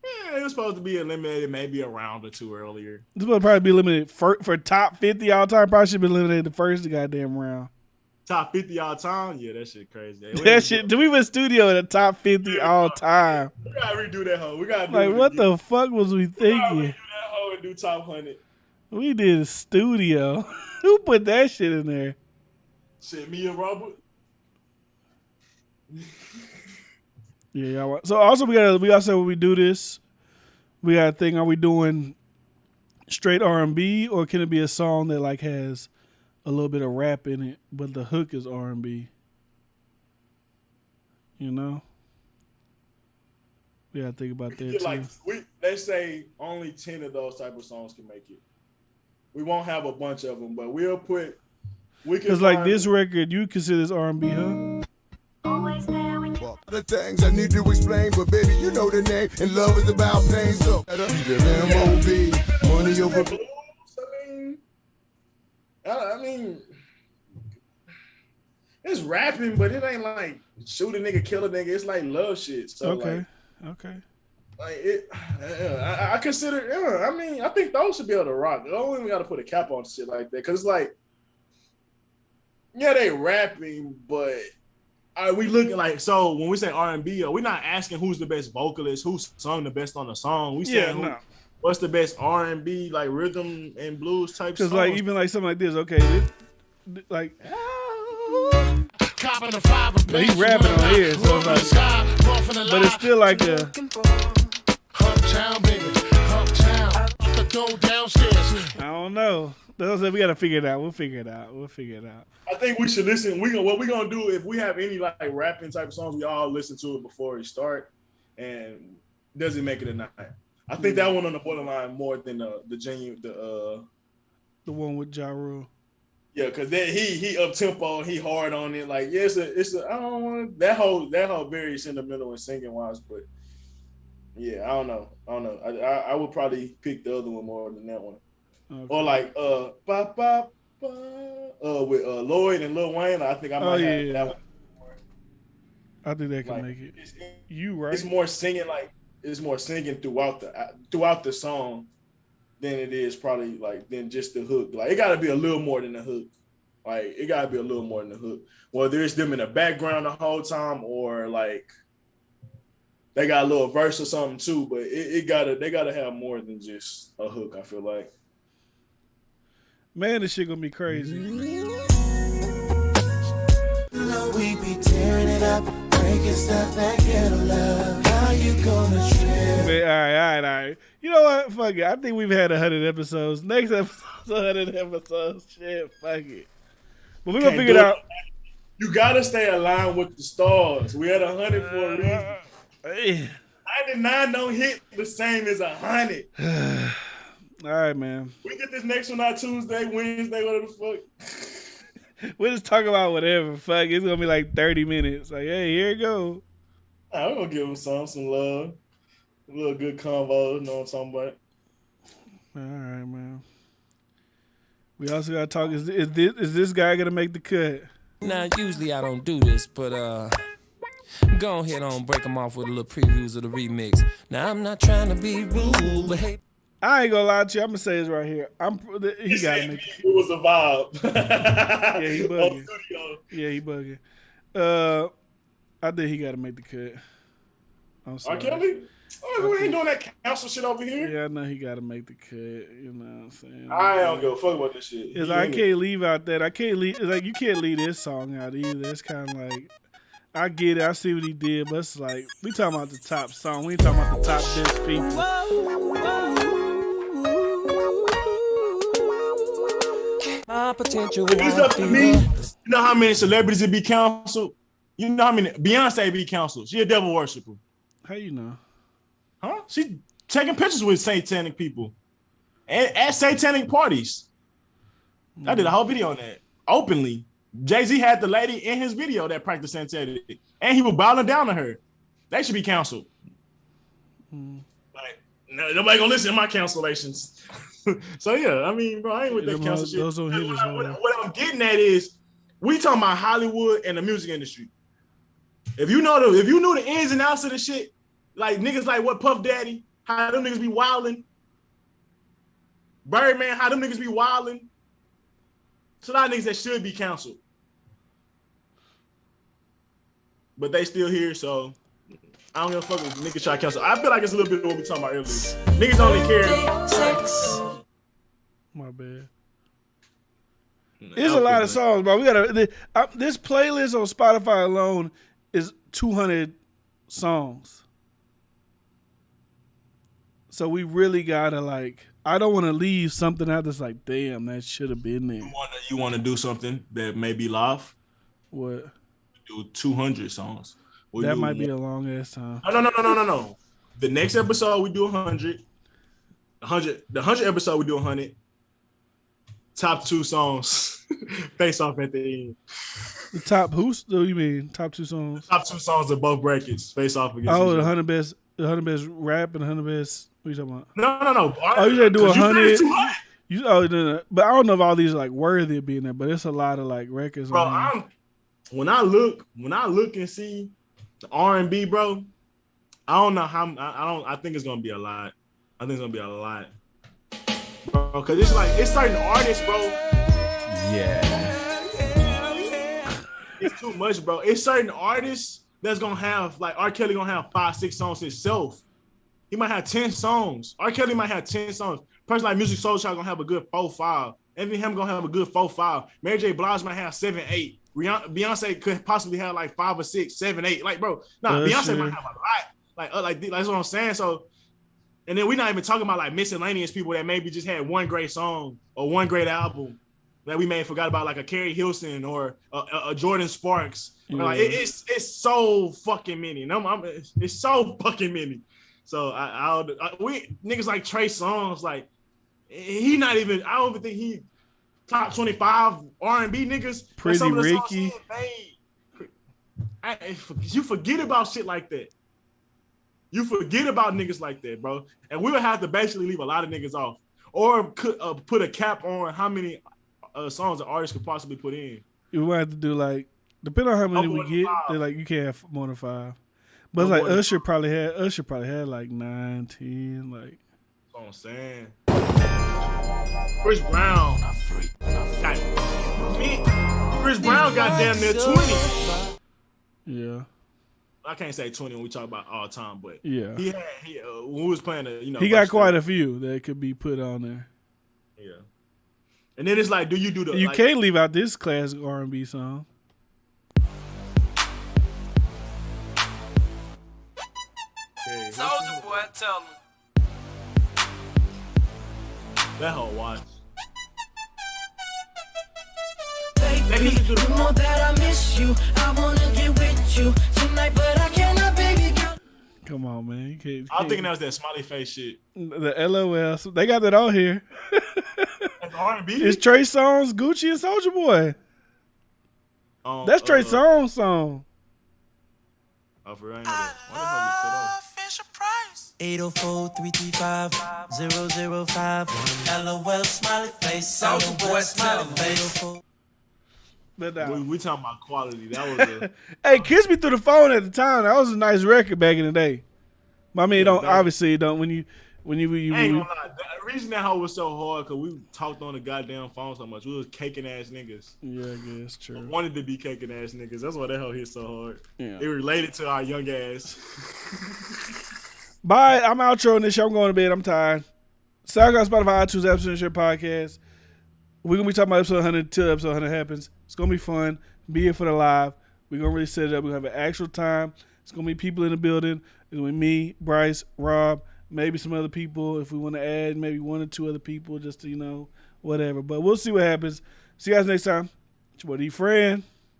Yeah, it was supposed to be eliminated maybe a round or two earlier. This will probably be eliminated for top 50 all time. Probably should be eliminated the first goddamn round. Top 50 all time? Yeah, that shit crazy. That shit. Do we win Studio in the top 50 all time? We gotta redo that hoe. We gotta do like, what the fuck was we thinking? We gotta redo that hoe and do top 100. We did Studio. Who put that shit in there? Shit, me and Robert. Yeah, y'all. So also we also when we do this, we gotta think: are we doing straight R&B or can it be a song that like has a little bit of rap in it, but the hook is R&B? You know, we gotta think about that too. Like they say only 10 of those type of songs can make it. We won't have a bunch of them, but we'll put. Because like this record, you consider this R&B, huh? Always there when you. The things I need to explain, but baby, you know the name, and love is about pain. So M.O.B. money over. I mean, it's rapping, but it ain't like shoot a nigga, kill a nigga. It's like love shit. So okay. Like it, I consider. I mean, I think those should be able to rock. I don't even got to put a cap on shit like that because it's like, yeah, they rapping, but. Are we looking like so when we say R&B, we're not asking who's the best vocalist, who sung the best on the song. We saying what's the best R&B like rhythm and blues type. Because like even like something like this, okay, like but he rapping on here, so it's like, but it's still like a. Uptown, baby, uptown, the go downstairs. I don't know. We gotta figure it out. We'll figure it out. I think we should listen. What we gonna do if we have any like rapping type of songs, we all listen to it before we start. And does it make it or not? I think that one on the borderline more than the one with Ja Rule. Yeah, because he up tempo, he hard on it. Like it's a I don't want that whole very sentimental and singing wise, but yeah, I don't know. I would probably pick the other one more than that one. Okay. Or like with Lloyd and Lil Wayne, I think I might have that one. I think that can make it. You right? It's more singing throughout the song than it is probably like than just the hook. Like it got to be a little more than the hook. Like it got to be a little more than the hook. Whether it's them in the background the whole time or like they got a little verse or something too. But they gotta have more than just a hook. I feel like. Man, this shit gonna be crazy. You know we be tearing it up, breaking stuff that ghetto love. How you gonna trip? Man, all right. You know what? Fuck it. I think we've had 100 episodes. Next episode's 100 episodes. Shit, fuck it. But we're gonna figure it out. You gotta stay aligned with the stars. We had 100 for a reason. 99 don't hit the same as 100. All right, man. We get this next one out Tuesday, Wednesday, whatever the fuck. We'll just talk about whatever. Fuck, it's gonna be like 30 minutes. Like, hey, here you go. I'm gonna give him some love, a little good convo. You know what I'm talking about? All right, man. We also gotta talk. Is this guy gonna make the cut? Now, usually I don't do this, but Go ahead on, break them off with a little previews of the remix. Now, I'm not trying to be rude, but hey. I ain't gonna lie to you. I'm gonna say this right here. He gotta make it was a vibe. Yeah, he bugging. Yeah, he bugging. I think he gotta make the cut. I'm sorry. R. Kelly? Oh, we ain't doing that council shit over here. Yeah, I know he gotta make the cut. You know what I'm saying? I don't give a fuck about this shit. It's like, I can't leave out that. I can't leave. It's like you can't leave this song out either. It's kind of like, I get it. I see what he did, but it's like we talking about the top song. We ain't talking about the top best people. Potential. If it's up to me, you know how many celebrities would be canceled? You know how many Beyonce be canceled? She a devil worshiper. How you know? Huh? She taking pictures with satanic people at satanic parties. I did a whole video on that openly. Jay-Z had the lady in his video that practiced satanic, and he was bowing down to her. They should be canceled. Like, nobody gonna listen to my cancellations. So yeah, I mean, bro, I ain't with that cancel shit. Those don't hit us, what I'm getting at is, we talking about Hollywood and the music industry. If you knew the ins and outs of the shit, like niggas like what Puff Daddy, how them niggas be wilding, Birdman, how them niggas be wilding. It's a lot of niggas that should be canceled, but they still here. So I don't give a fuck if niggas try to cancel. I feel like it's a little bit of what we talking about earlier. Niggas only care. My bad. There's a lot of songs, bro. We gotta. This playlist on Spotify alone is 200 songs. So we really gotta like. I don't want to leave something out that's like, damn, that should have been there. You want to do something that may be live? What? Do 200 songs. That might be a long ass time. No. The next episode we do 100. The 100 episode we do 100. Top 2 songs face off at the end. The top who's? Do you mean top 2 songs? Top 2 songs of both brackets face off against. Oh, the 100 best rap and the 100 best. What are you talking about? No. Oh, you gotta do 100. No. But I don't know if all these are like worthy of being there. But it's a lot of like records. Bro, when I look and see the R&B, bro, I don't know how. I think it's gonna be a lot. I think it's gonna be a lot. Bro, cause it's certain artists, bro. Yeah. It's too much, bro. It's certain artists that's gonna have, like R. Kelly gonna have 5-6 songs himself. He might have 10 songs. R. Kelly might have 10 songs. Person like Music Soul Child gonna have a good 4-5. Envy him gonna have a good 4-5. Mary J. Blige might have 7-8. Beyonce could possibly have like 5 or 6, 7, 8. Like, bro, Beyonce might have a lot. Like that's what I'm saying. So. And then we're not even talking about like miscellaneous people that maybe just had one great song or one great album that we may have forgot about, like a Carrie Hilson or a Jordan Sparks. Yeah. Like it's so fucking many. It's so fucking many. So we niggas like Trey Songz, like he not even. I don't even think he top 25 R&B niggas. Pretty Ricky. You forget about shit like that. You forget about niggas like that, bro. And we would have to basically leave a lot of niggas off, or put a cap on how many songs an artist could possibly put in. You might have to do like, depending on how many we get, they're like you can't have more than 5. But it's like Usher probably had like 9, 10, like. That's what I'm saying. Chris Brown. Chris Brown got damn near 20. Yeah. I can't say 20 when we talk about all time, but yeah, when we was playing, he got quite a few that could be put on there. Yeah, and then it's like, do you do the? You can't leave out this classic R&B song. Soldier Boy, tell him. That whole watch. Baby, you know that I miss you. I wanna get with you tonight, but I cannot, baby girl. Come on, man. You can't. I'm thinking that was that smiley face shit. The LOL. They got that on here. That's R&B. It's Trey Songz, Gucci, and Soldier Boy. That's Trey Songz song. Oh, for real? I know that. Why the hell you put on? 804-335-0051. LOL smiley face. Soldier Boy smiley face. But nah. We talking about quality. That was a Hey, Kiss Me Through the Phone at the time. That was a nice record back in the day. But I mean, it don't obviously it don't when you I ain't gonna lie. The reason that hoe was so hard because we talked on the goddamn phone so much. We was caking ass niggas. Yeah, I guess true. Wanted to be caking ass niggas. That's why that hoe hit so hard. Yeah. It related to our young ass. Bye. I'm outroing this show. I'm going to bed. I'm tired. SoundCloud, Spotify, iTunes, Apps, and Share podcast. We're gonna be talking about episode 100 till episode 100 happens. It's gonna be fun. Be here for the live. We're gonna really set it up. We're gonna have an actual time. It's gonna be people in the building. It's gonna be me, Bryce, Rob, maybe some other people. If we want to add maybe 1 or 2 other people, just to whatever. But we'll see what happens. See you guys next time. It's your buddy friend.